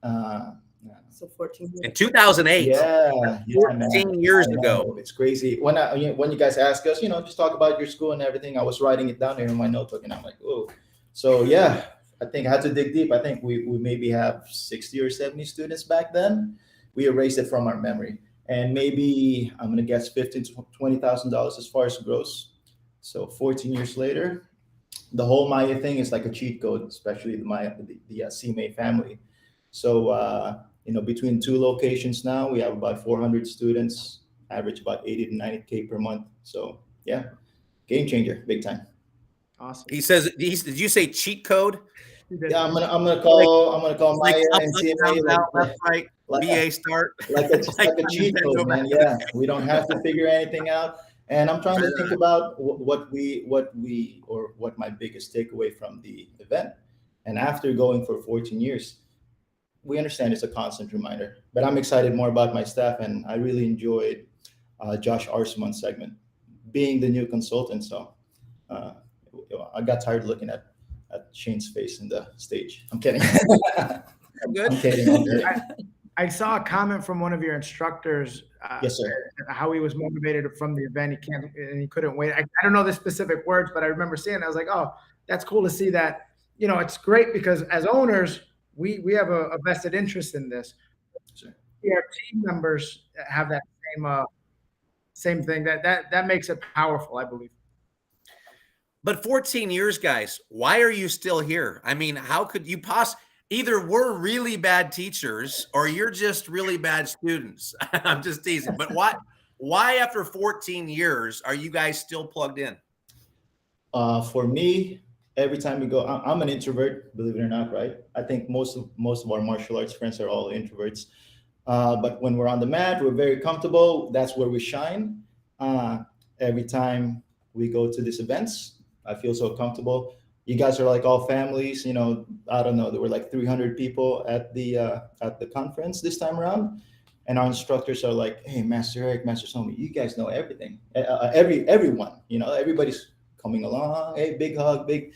[SPEAKER 6] So 14 years.
[SPEAKER 3] In 2008,
[SPEAKER 7] Yeah,
[SPEAKER 3] 14 years
[SPEAKER 7] I know.
[SPEAKER 3] ago.
[SPEAKER 7] It's crazy. When you guys ask us, just talk about your school and everything, I was writing it down here in my notebook, and I'm like, oh. So yeah, I think I had to dig deep. I think we maybe have 60 or 70 students back then. We erased it from our memory, and maybe I'm gonna guess $15,000 to $20,000 as far as gross. So 14 years later, the whole MAIA thing is like a cheat code, especially the CMA family. So between 2 locations now, we have about 400 students, average about 80 to 90K per month. So yeah, game changer, big time.
[SPEAKER 2] Awesome.
[SPEAKER 3] He says, did you say cheat code?
[SPEAKER 7] Yeah, I'm gonna call MAIA and CMA
[SPEAKER 3] left, right, BA start.
[SPEAKER 7] like a cheat code, man. Yeah, we don't have to figure anything out. And I'm trying to think about what my biggest takeaway from the event. And after going for 14 years, we understand it's a constant reminder. But I'm excited more about my staff, and I really enjoyed Josh Arseman's segment, being the new consultant. So I got tired looking at Shane's face in the stage. I'm kidding.
[SPEAKER 3] Good.
[SPEAKER 7] I'm kidding.
[SPEAKER 2] I saw a comment from one of your instructors.
[SPEAKER 7] Yes, sir.
[SPEAKER 2] How he was motivated from the event. He couldn't wait. I don't know the specific words, but I remember seeing it. I was like, oh, that's cool to see that. It's great because as owners, we have a vested interest in this.
[SPEAKER 7] Sure.
[SPEAKER 2] Our team members have that same thing. That makes it powerful, I believe.
[SPEAKER 3] But 14 years, guys, why are you still here? I mean, how could you either we're really bad teachers or you're just really bad students. I'm just teasing. But why after 14 years are you guys still plugged in?
[SPEAKER 7] For me, every time we go, I'm an introvert, believe it or not, right? I think most of our martial arts friends are all introverts. But when we're on the mat, we're very comfortable. That's where we shine. Every time we go to these events, I feel so comfortable. You guys are like all families, I don't know, there were like 300 people at the conference this time around. And our instructors are like, hey, Master Eric, Master Somi, you guys know everything. Everyone, everybody's coming along. Hey, big hug, big,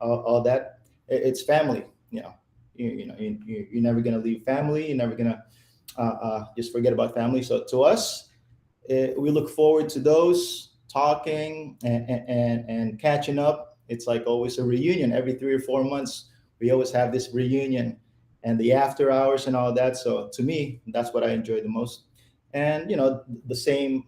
[SPEAKER 7] all that. It's family, You're never going to leave family. You're never going to just forget about family. So to us, we look forward to those talking and catching up. It's like always a reunion every 3 or 4 months. We always have this reunion and the after hours and all that. So to me, that's what I enjoy the most. And the same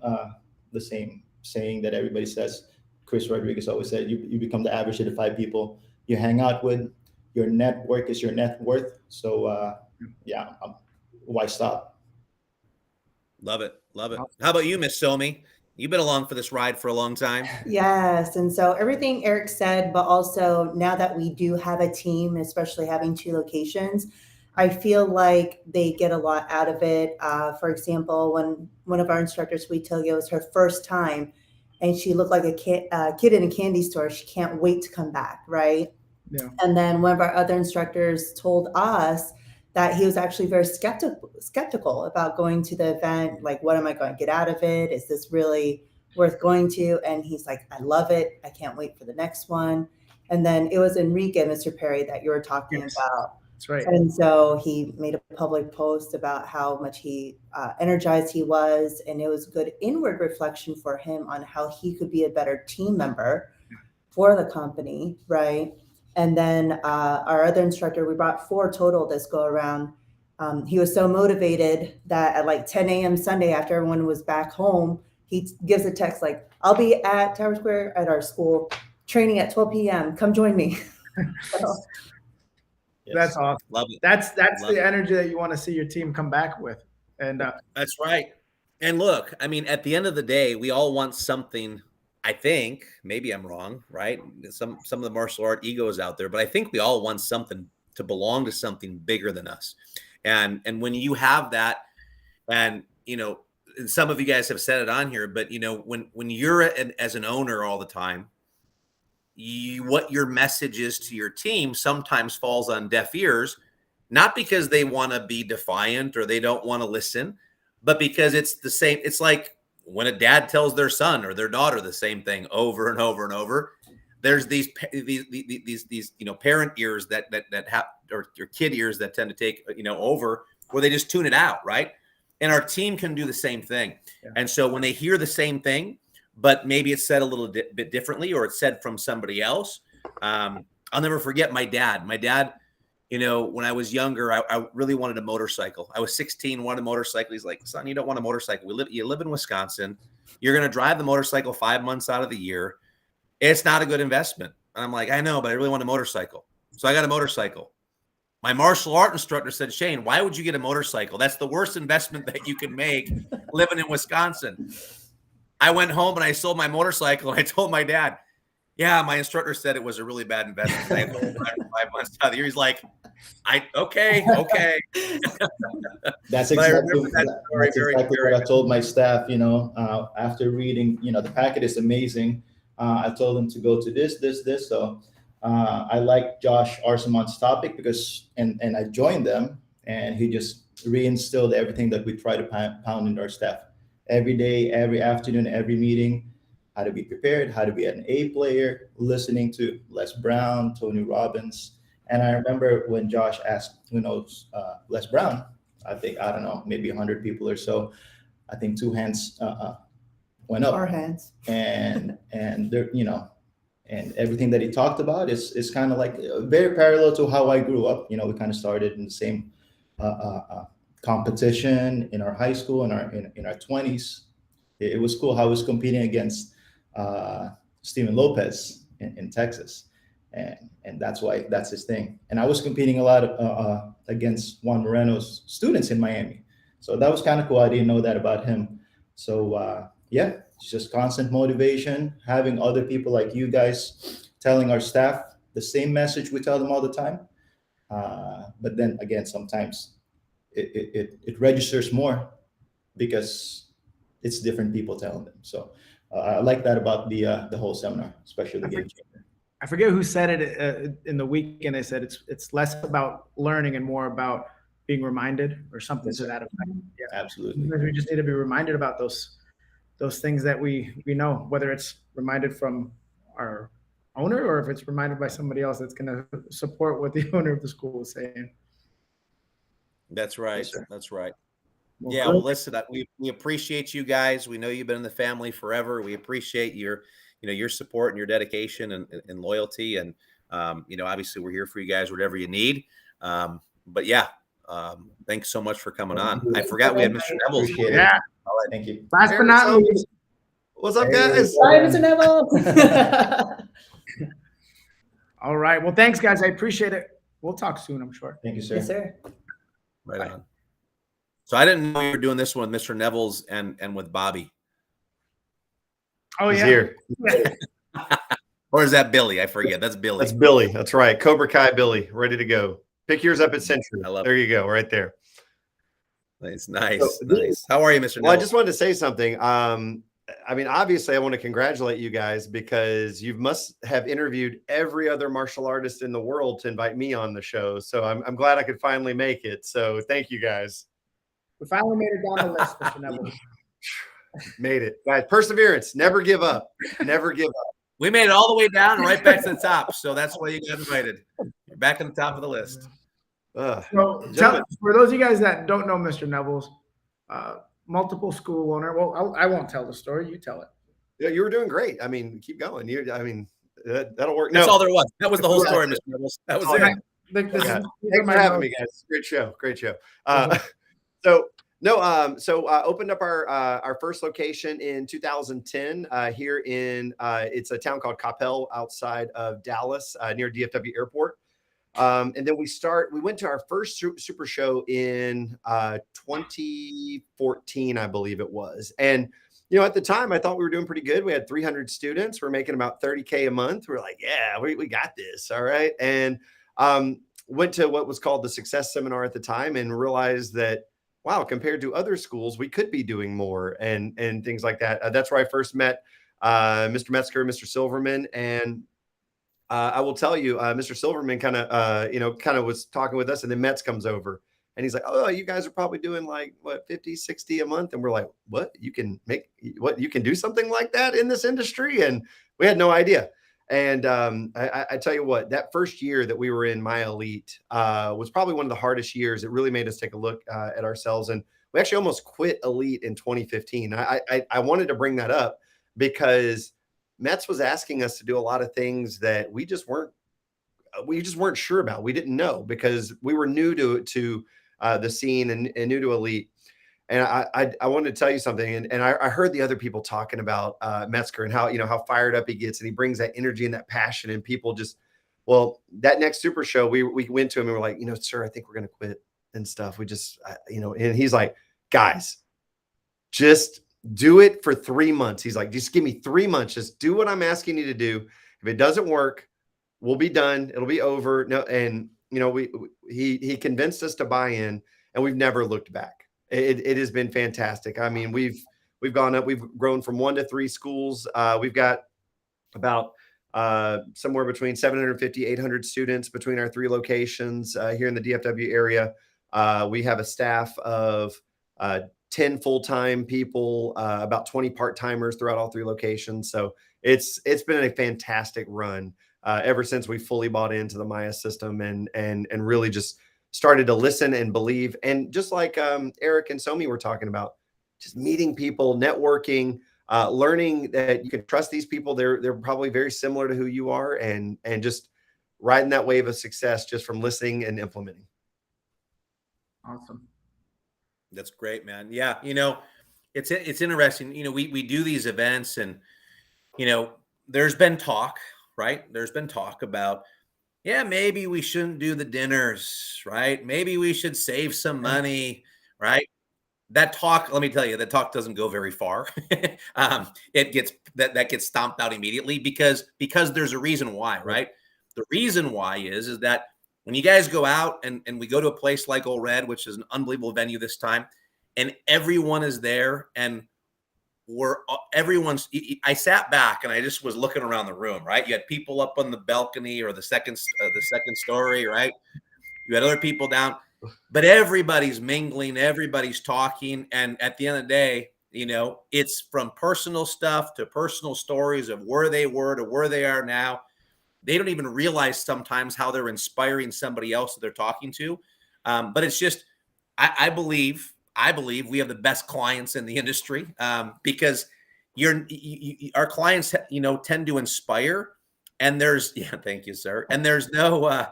[SPEAKER 7] saying that everybody says, Chris Rodriguez always said, you become the average of the 5 people you hang out with. Your network is your net worth. So why stop?
[SPEAKER 3] Love it. How about you, Miss Somi? You've been along for this ride for a long time.
[SPEAKER 6] Yes. And so everything Eric said, but also now that we do have a team, especially having 2 locations, I feel like they get a lot out of it. For example, when one of our instructors, we tell you it was her first time and she looked like a kid in a candy store. She can't wait to come back, right?
[SPEAKER 2] Yeah.
[SPEAKER 6] And then one of our other instructors told us that he was actually very skeptical about going to the event. Like, what am I going to get out of it? Is this really worth going to? And he's like, I love it. I can't wait for the next one. And then it was Enrique, Mr. Perri, that you were talking about.
[SPEAKER 2] That's right.
[SPEAKER 6] And so he made a public post about how much he energized he was, and it was good inward reflection for him on how he could be a better team member for the company, right? And then our other instructor, we brought 4 total this go around. He was so motivated that at like 10 a.m. Sunday, after everyone was back home, he gives a text like, "I'll be at Tower Square at our school training at 12 p.m. Come join me." So,
[SPEAKER 2] Yes. That's awesome.
[SPEAKER 3] Love it.
[SPEAKER 2] That's
[SPEAKER 3] Love
[SPEAKER 2] the
[SPEAKER 3] it.
[SPEAKER 2] energy that you want to see your team come back with. And
[SPEAKER 3] that's right. And look, I mean, at the end of the day, we all want something. I think, maybe I'm wrong, right? Some of the martial art egos out there, but I think we all want something to belong to something bigger than us. And when you have that, and and some of you guys have said it on here, but when you're as an owner all the time, what your message is to your team sometimes falls on deaf ears, not because they want to be defiant or they don't want to listen, but because it's the same. It's like when a dad tells their son or their daughter the same thing over and over and over. There's these parent ears that have, or your kid ears that tend to take over, where they just tune it out, right? And our team can do the same thing. Yeah. And so when they hear the same thing, but maybe it's said a little bit differently, or it's said from somebody else. I'll never forget my dad. My dad, when I was younger, I really wanted a motorcycle. I was 16, wanted a motorcycle. He's like, "Son, you don't want a motorcycle. You live in Wisconsin. You're going to drive the motorcycle 5 months out of the year. It's not a good investment." And I'm like, "I know, but I really want a motorcycle." So I got a motorcycle. My martial art instructor said, "Shane, why would you get a motorcycle? That's the worst investment that you can make living in Wisconsin." I went home and I sold my motorcycle, and I told my dad, "Yeah, my instructor said it was a really bad investment. I had to drive 5 months out of the year." He's like, okay.
[SPEAKER 7] That's exactly what I told my staff, after reading, the packet is amazing. I told them to go to this. So I like Josh Arsamon's topic because, and I joined them, and he just reinstilled everything that we try to pound into our staff every day, every afternoon, every meeting. How to be prepared, how to be an A player, listening to Les Brown, Tony Robbins. And I remember when Josh asked, who knows Les Brown, I think, I don't know, maybe 100 people or so. I think 2 hands went up.
[SPEAKER 6] 4 hands.
[SPEAKER 7] And there, and everything that he talked about is kind of like very parallel to how I grew up. We kind of started in the same competition in our high school, in our 20s. It was cool how I was competing against Steven Lopez in Texas, and that's his thing. And I was competing a lot against Juan Moreno's students in Miami, so that was kind of cool. I didn't know that about him. So yeah, it's just constant motivation, having other people like you guys telling our staff the same message we tell them all the time. But then again, sometimes it registers more because it's different people telling them. So I like that about the whole seminar, especially the game changer.
[SPEAKER 2] I forget who said it in the weekend. They said it's less about learning and more about being reminded, or something to that effect. Yeah,
[SPEAKER 7] absolutely.
[SPEAKER 2] We just need to be reminded about those things that we know, whether it's reminded from our owner or if it's reminded by somebody else that's going to support what the owner of the school is saying.
[SPEAKER 3] That's right.
[SPEAKER 7] Yes,
[SPEAKER 3] that's right.
[SPEAKER 2] Well,
[SPEAKER 3] Yeah. Well, listen, we appreciate you guys. We know you've been in the family forever. We appreciate your support and your dedication and loyalty. And, obviously we're here for you guys, whatever you need. But yeah, thanks so much for coming on. I forgot we had Mr. Neville's.
[SPEAKER 2] Yeah.
[SPEAKER 7] All right. Thank you.
[SPEAKER 2] Last but not least.
[SPEAKER 1] What's up, guys?
[SPEAKER 6] Bye, Mr. Neville.
[SPEAKER 2] All right. Well, thanks, guys. I appreciate it. We'll talk soon, I'm sure.
[SPEAKER 7] Thank you, sir.
[SPEAKER 6] Yes, sir.
[SPEAKER 3] Right on. So I didn't know you were doing this one with Mr. Neville's and with Bobby.
[SPEAKER 2] Oh,
[SPEAKER 1] He's
[SPEAKER 2] yeah.
[SPEAKER 1] here.
[SPEAKER 3] Or is that Billy? I forget. That's Billy.
[SPEAKER 1] That's Billy. That's right. Cobra Kai Billy, ready to go. Pick yours up at Century.
[SPEAKER 3] I love
[SPEAKER 1] there you go, right there.
[SPEAKER 3] Nice, nice,
[SPEAKER 1] So,
[SPEAKER 3] nice. How are you, Mr.
[SPEAKER 1] Well,
[SPEAKER 3] Neville?
[SPEAKER 1] I just wanted to say something. Obviously, I want to congratulate you guys because you must have interviewed every other martial artist in the world to invite me on the show. So I'm glad I could finally make it. So thank you guys.
[SPEAKER 2] We finally made it down the list, Mr. Neville.
[SPEAKER 1] Made it, guys. Perseverance. Never give up. Never give up.
[SPEAKER 3] We made it all the way down and right back to the top. So that's why you got invited. You're back on the top of the list.
[SPEAKER 2] So for those of you guys that don't know Mr. Nevels, multiple school owner. Well, I won't tell the story. You tell it.
[SPEAKER 1] Yeah, you were doing great. I mean, keep going. That'll work.
[SPEAKER 3] That's
[SPEAKER 1] no.
[SPEAKER 3] all there was. That was the whole story, Mr. Nevels. That was it.
[SPEAKER 1] Thanks for having me, guys. Great show. Opened up our first location in 2010 here in it's a town called Coppell outside of Dallas near DFW Airport. And then we went to our first super show in 2014, I believe it was. And at the time, I thought we were doing pretty good. We had 300 students. We're making about 30K a month. We're like, yeah, we got this. All right. And went to what was called the Success Seminar at the time and realized that, wow, compared to other schools, we could be doing more and things like that. That's where I first met Mr. Metzger, Mr. Silverman. And I will tell you, Mr. Silverman kind of was talking with us, and then Metz comes over. And he's like, oh, you guys are probably doing like what, 50, 60 a month. And we're like, what? You can do something like that in this industry? And we had no idea. And I tell you what, that first year that we were in MAIA Elite was probably one of the hardest years. It really made us take a look at ourselves. And we actually almost quit Elite in 2015. I wanted to bring that up because Metz was asking us to do a lot of things that we just weren't sure about. We didn't know because we were new to the scene and new to Elite. And I wanted to tell you something. And I heard the other people talking about Metzger and how fired up he gets, and he brings that energy and that passion, and people just, well, that next super show, we went to him and we're like, sir, I think we're going to quit and stuff. We just, and he's like, guys, just do it for 3 months. He's like, just give me 3 months. Just do what I'm asking you to do. If it doesn't work, we'll be done. It'll be over. No. And, he convinced us to buy in, and we've never looked back. It has been fantastic. I mean, we've gone up, we've grown from 1 to 3 schools. We've got about somewhere between 750, 800 students between our 3 locations here in the DFW area. We have a staff of 10 full-time people, about 20 part-timers throughout all 3 locations. So it's been a fantastic run ever since we fully bought into the MAIA system and really just started to listen and believe. And just like Eric and Somi were talking about, just meeting people, networking, learning that you can trust these people. They're probably very similar to who you are, and just riding that wave of success just from listening and implementing.
[SPEAKER 2] Awesome.
[SPEAKER 3] That's great, man. Yeah. It's interesting. We do these events, and, there's been talk, right? There's been talk about, yeah, maybe we shouldn't do the dinners, right? Maybe we should save some money, right? That talk, let me tell you, that talk doesn't go very far. It gets that gets stomped out immediately because there's a reason why, right? The reason why is that when you guys go out and we go to a place like Old Red, which is an unbelievable venue this time, and everyone is there, and I sat back and I just was looking around the room, right? You had people up on the balcony or the second story, right? You had other people down, but everybody's mingling, everybody's talking. And at the end of the day, it's from personal stuff to personal stories of where they were to where they are now. They don't even realize sometimes how they're inspiring somebody else that they're talking to. But it's just, I believe we have the best clients in the industry because our clients, tend to inspire, and thank you, sir. And there's no,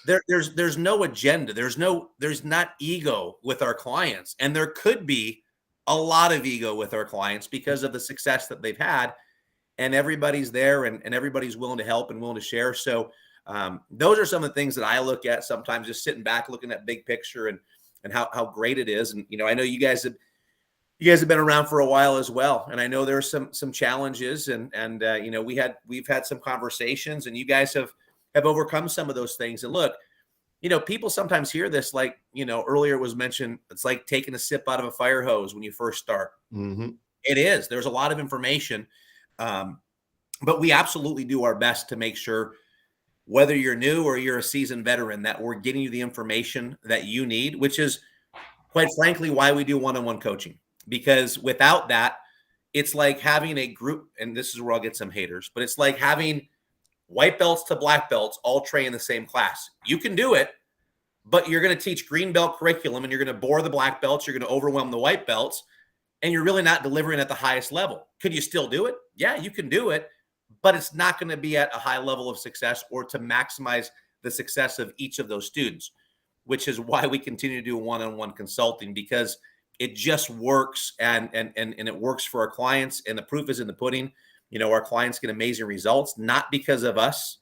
[SPEAKER 3] there's no agenda. There's not ego with our clients. And there could be a lot of ego with our clients because of the success that they've had, and everybody's there and everybody's willing to help and willing to share. So those are some of the things that I look at sometimes, just sitting back, looking at big picture and how great it is. And, I know you guys have been around for a while as well. And I know there's some challenges and we've had some conversations, and you guys have overcome some of those things. And look, people sometimes hear this, like, earlier it was mentioned, it's like taking a sip out of a fire hose when you first start.
[SPEAKER 1] Mm-hmm.
[SPEAKER 3] It is. There's a lot of information. But we absolutely do our best to make sure, whether you're new or you're a seasoned veteran, that we're getting you the information that you need, which is quite frankly why we do one-on-one coaching. Because without that, it's like having a group, and this is where I'll get some haters, but it's like having white belts to black belts all train in the same class. You can do it, but you're going to teach green belt curriculum and you're going to bore the black belts, you're going to overwhelm the white belts, and you're really not delivering at the highest level. Could you still do it? Yeah, you can do it, but it's not going to be at a high level of success or to maximize the success of each of those students, which is why we continue to do one-on-one consulting, because it just works and it works for our clients, and the proof is in the pudding. You know, our clients get amazing results, not because of us,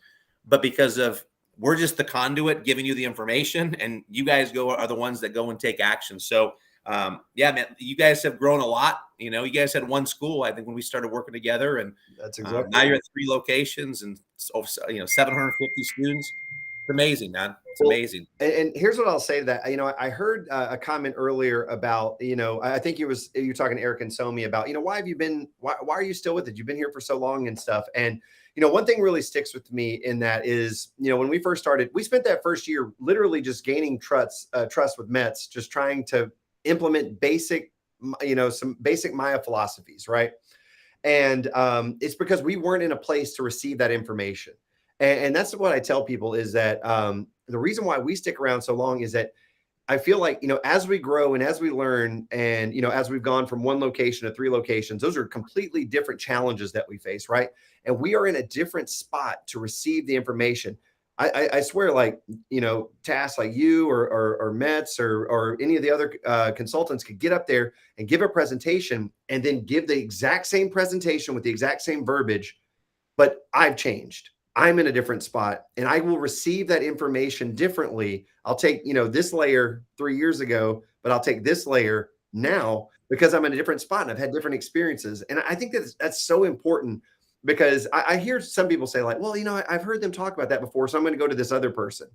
[SPEAKER 3] but because of we're just the conduit giving you the information, and you guys are the ones that go and take action. So yeah, man, you guys have grown a lot. You know, you guys had one school, I think, when we started working together, and
[SPEAKER 1] That's exactly
[SPEAKER 3] now you're at 3 locations and 750 students. It's amazing, man. It's amazing.
[SPEAKER 1] And here's what I'll say to that. You know, I heard a comment earlier about, you know, I think you're talking to Eric and Somi about, you know, why are you still with it? You've been here for so long and stuff. And, you know, one thing really sticks with me in that is, you know, when we first started, we spent that first year literally just gaining trust with Metz, just trying to implement basic, you know, some basic MAIA philosophies. Right. And it's because we weren't in a place to receive that information. And that's what I tell people is that the reason why we stick around so long is that I feel like, you know, as we grow and as we learn and, you know, as we've gone from 1 location to 3 locations, those are completely different challenges that we face. Right. And we are in a different spot to receive the information. I swear, like, you know, tasks like you or Metz or any of the other consultants could get up there and give a presentation and then give the exact same presentation with the exact same verbiage. But I've changed. I'm in a different spot and I will receive that information differently. I'll take, you know, this layer 3 years ago, but I'll take this layer now because I'm in a different spot and I've had different experiences. And I think that's so important because I hear some people say like, well, you know, I've heard them talk about that before, so I'm going to go to this other person.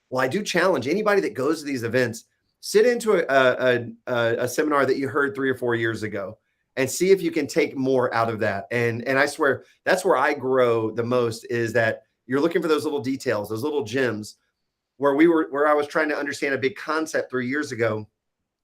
[SPEAKER 1] Well, I do challenge anybody that goes to these events, sit into a seminar that you heard 3 or 4 years ago and see if you can take more out of that. And I swear that's where I grow the most, is that you're looking for those little details, those little gems where I was trying to understand a big concept 3 years ago.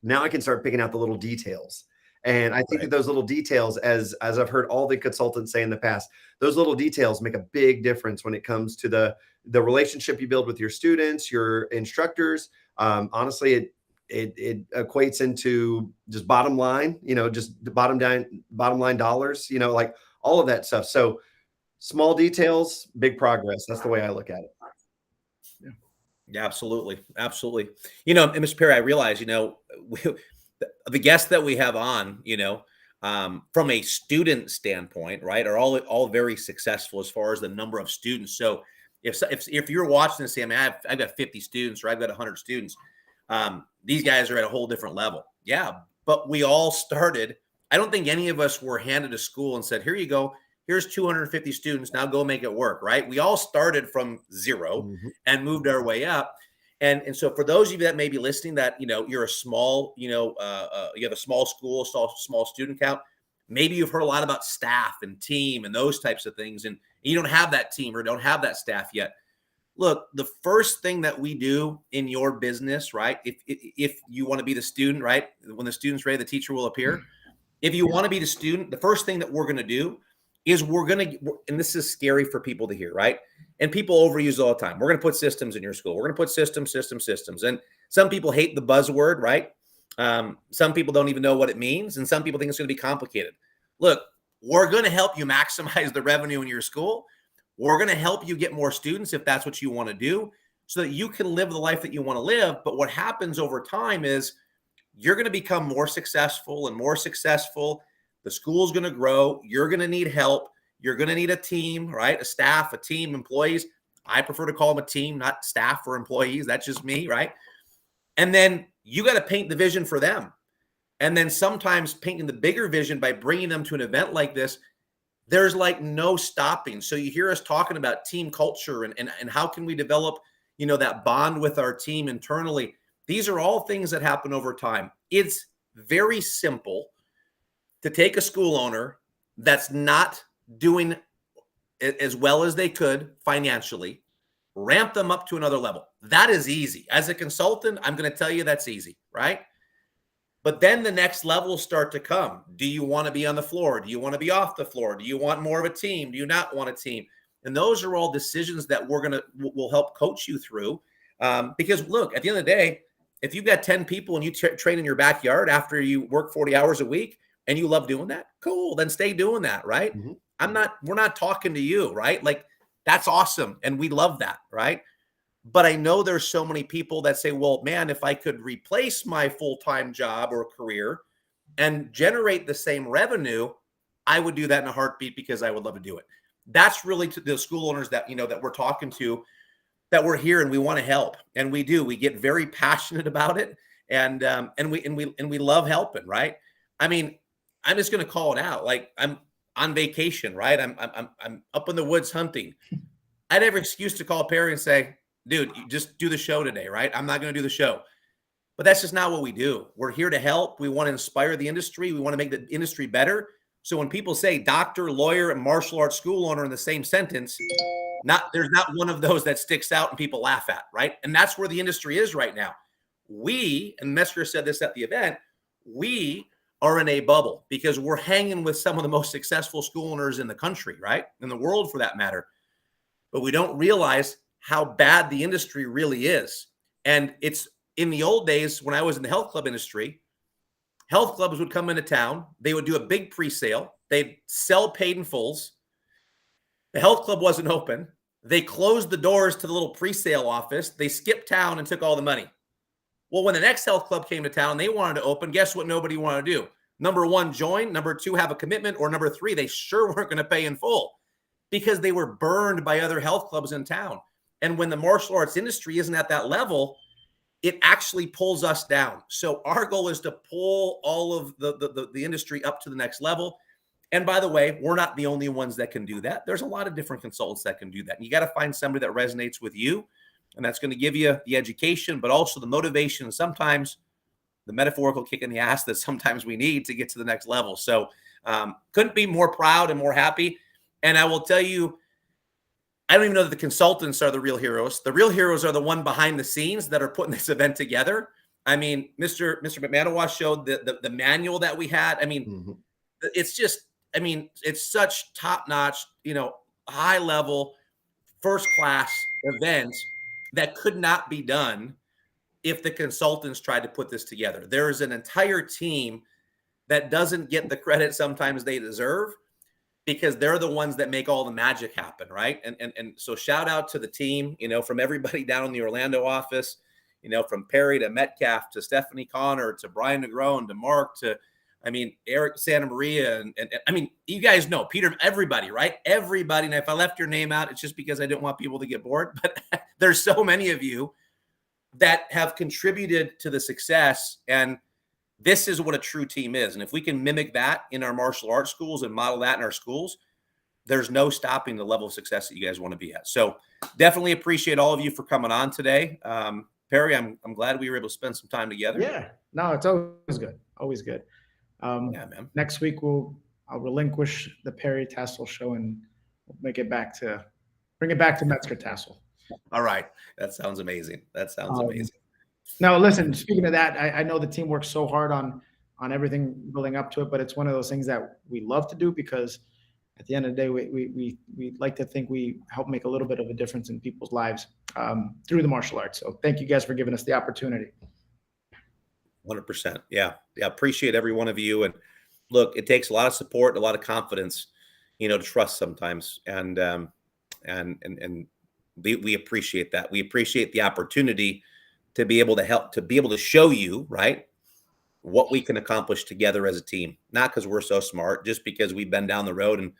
[SPEAKER 1] Now I can start picking out the little details. And I think that those little details, as I've heard all the consultants say in the past, those little details make a big difference when it comes to the relationship you build with your students, your instructors. Honestly, it equates into just bottom line, you know, just the bottom line dollars, you know, like all of that stuff. So small details, big progress. That's the way I look at it.
[SPEAKER 3] Yeah, absolutely. Absolutely. You know, and Mr. Perri, I realize, you know, the guests that we have on, you know, from a student standpoint, right, are all very successful as far as the number of students. So if you're watching this, say, I mean, I've got 50 students or I've got 100 students, these guys are at a whole different level. Yeah, but we all started. I don't think any of us were handed a school and said, here you go. Here's 250 students. Now go make it work, right? We all started from 0 and moved our way up. And so for those of you that may be listening that, you know, you're a small, you know, you have a small school, small student count, maybe you've heard a lot about staff and team and those types of things, and you don't have that team or don't have that staff yet. Look, the first thing that we do in your business, right, if you want to be the student, right, when the student's ready, the teacher will appear. If you want to be the student, the first thing that we're going to do is and this is scary for people to hear, right? And people overuse all the time. We're going to put systems in your school. We're going to put systems. And some people hate the buzzword, right? Some people don't even know what it means. And some people think it's going to be complicated. Look, we're going to help you maximize the revenue in your school. We're going to help you get more students if that's what you want to do, so that you can live the life that you want to live. But what happens over time is you're going to become more successful and more successful. The school's going to grow. You're going to need help. You're going to need a team, right? A staff, a team, employees. I prefer to call them a team, not staff or employees. That's just me, right? And then you got to paint the vision for them. And then sometimes painting the bigger vision by bringing them to an event like this, there's like no stopping. So you hear us talking about team culture and how can we develop, you know, that bond with our team internally. These are all things that happen over time. It's very simple to take a school owner that's not doing as well as they could financially, ramp them up to another level. That is easy. As a consultant, I'm going to tell you that's easy, right? But then the next levels start to come. Do you want to be on the floor? Do you want to be off the floor? Do you want more of a team? Do you not want a team? And those are all decisions that we'll help coach you through. Because look, at the end of the day, if you've got 10 people and you train in your backyard after you work 40 hours a week and you love doing that, cool, then stay doing that, right? We're not talking to you, right? Like, that's awesome. And we love that, right? But I know there's so many people that say, well, man, if I could replace my full-time job or career and generate the same revenue, I would do that in a heartbeat because I would love to do it. That's really to the school owners that, that we're talking to, that we're here and we want to help. And we do. We get very passionate about it. And we love helping, right? I mean, I'm just going to call it out. Like, I'm on vacation, right? I'm up in the woods hunting. I'd have an excuse to call Perri and say, dude, you just do the show today, right? I'm not going to do the show. But that's just not what we do. We're here to help. We want to inspire the industry. We want to make the industry better. So when people say doctor, lawyer, and martial arts school owner in the same sentence, there's not one of those that sticks out and people laugh at, right? And that's where the industry is right now. We, and Metzger said this at the event, we are in a bubble because we're hanging with some of the most successful school owners in the country, right? In the world for that matter. But we don't realize how bad the industry really is. And it's in the old days when I was in the health club industry, health clubs would come into town. They would do a big pre-sale. They'd sell paid in fulls. The health club wasn't open. They closed the doors to the little pre-sale office. They skipped town and took all the money. Well, when the next health club came to town, they wanted to open. Guess what nobody wanted to do? Number one, join. Number two, have a commitment. Or number three, they sure weren't going to pay in full because they were burned by other health clubs in town. And when the martial arts industry isn't at that level, it actually pulls us down. So our goal is to pull all of the industry up to the next level. And by the way, we're not the only ones that can do that. There's a lot of different consultants that can do that. And you got to find somebody that resonates with you. And that's going to give you the education, but also the motivation, and sometimes the metaphorical kick in the ass that sometimes we need to get to the next level. So couldn't be more proud and more happy. And I will tell you, I don't even know that the consultants are the real heroes. The real heroes are the one behind the scenes that are putting this event together. I mean, Mr. McManaway showed the manual that we had. I mean, it's just, I mean, it's such top-notch, high-level, first-class events that could not be done if the consultants tried to put this together. There is an entire team that doesn't get the credit sometimes they deserve because they're the ones that make all the magic happen, right? And so shout out to the team, from everybody down in the Orlando office, from Perri to Metcalf to Stephanie Connor to Brian Negron to Mark to, Eric Santa Maria. And you guys know, Peter, everybody, right? Everybody. And if I left your name out, it's just because I didn't want people to get bored. But there's so many of you that have contributed to the success. And this is what a true team is. And if we can mimic that in our martial arts schools and model that in our schools, there's no stopping the level of success that you guys want to be at. So definitely appreciate all of you for coming on today. Perri, I'm glad we were able to spend some time together.
[SPEAKER 2] Yeah, no, it's always good. Always good.
[SPEAKER 3] Yeah, man.
[SPEAKER 2] Next week I'll relinquish the Perri Tassoul show and bring it back to Metzger Tassoul.
[SPEAKER 3] All right. That sounds amazing. Amazing.
[SPEAKER 2] Now, listen, speaking of that, I know the team works so hard on everything building up to it, but it's one of those things that we love to do because at the end of the day, we like to think we help make a little bit of a difference in people's lives through the martial arts. So thank you guys for giving us the opportunity.
[SPEAKER 3] 100%. Yeah. Appreciate every one of you. And look, it takes a lot of support, a lot of confidence, to trust sometimes. And we appreciate that. We appreciate the opportunity to be able to help, to be able to show you, right, what we can accomplish together as a team. Not because we're so smart, just because we've been down the road and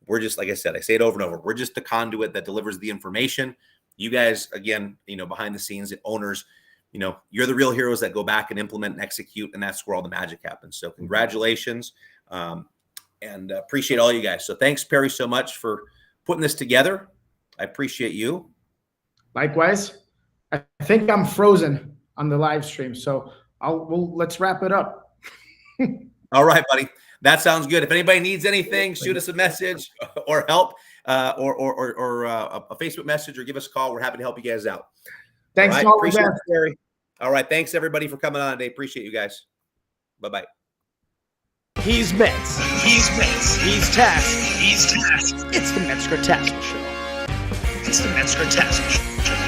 [SPEAKER 3] we're just, like I said, I say it over and over, we're just the conduit that delivers the information. You guys, again, behind the scenes, the owners, you're the real heroes that go back and implement and execute, and that's where all the magic happens. So congratulations, and appreciate all you guys. So thanks, Perri, so much for putting this together. I appreciate you.
[SPEAKER 2] Likewise. I think I'm frozen on the live stream, so let's wrap it up.
[SPEAKER 3] All right, buddy. That sounds good. If anybody needs anything, shoot us a message or help, or a Facebook message, or give us a call. We're happy to help you guys out.
[SPEAKER 2] Thanks,
[SPEAKER 3] all right.
[SPEAKER 2] all
[SPEAKER 3] Appreciate it, Perri. All right, thanks everybody for coming on today. Appreciate you guys. Bye-bye.
[SPEAKER 2] He's Metz. He's Metz. He's Tass. He's Tass. It's the Metzger Tassoul Show. It's the Metzger Tassoul Show.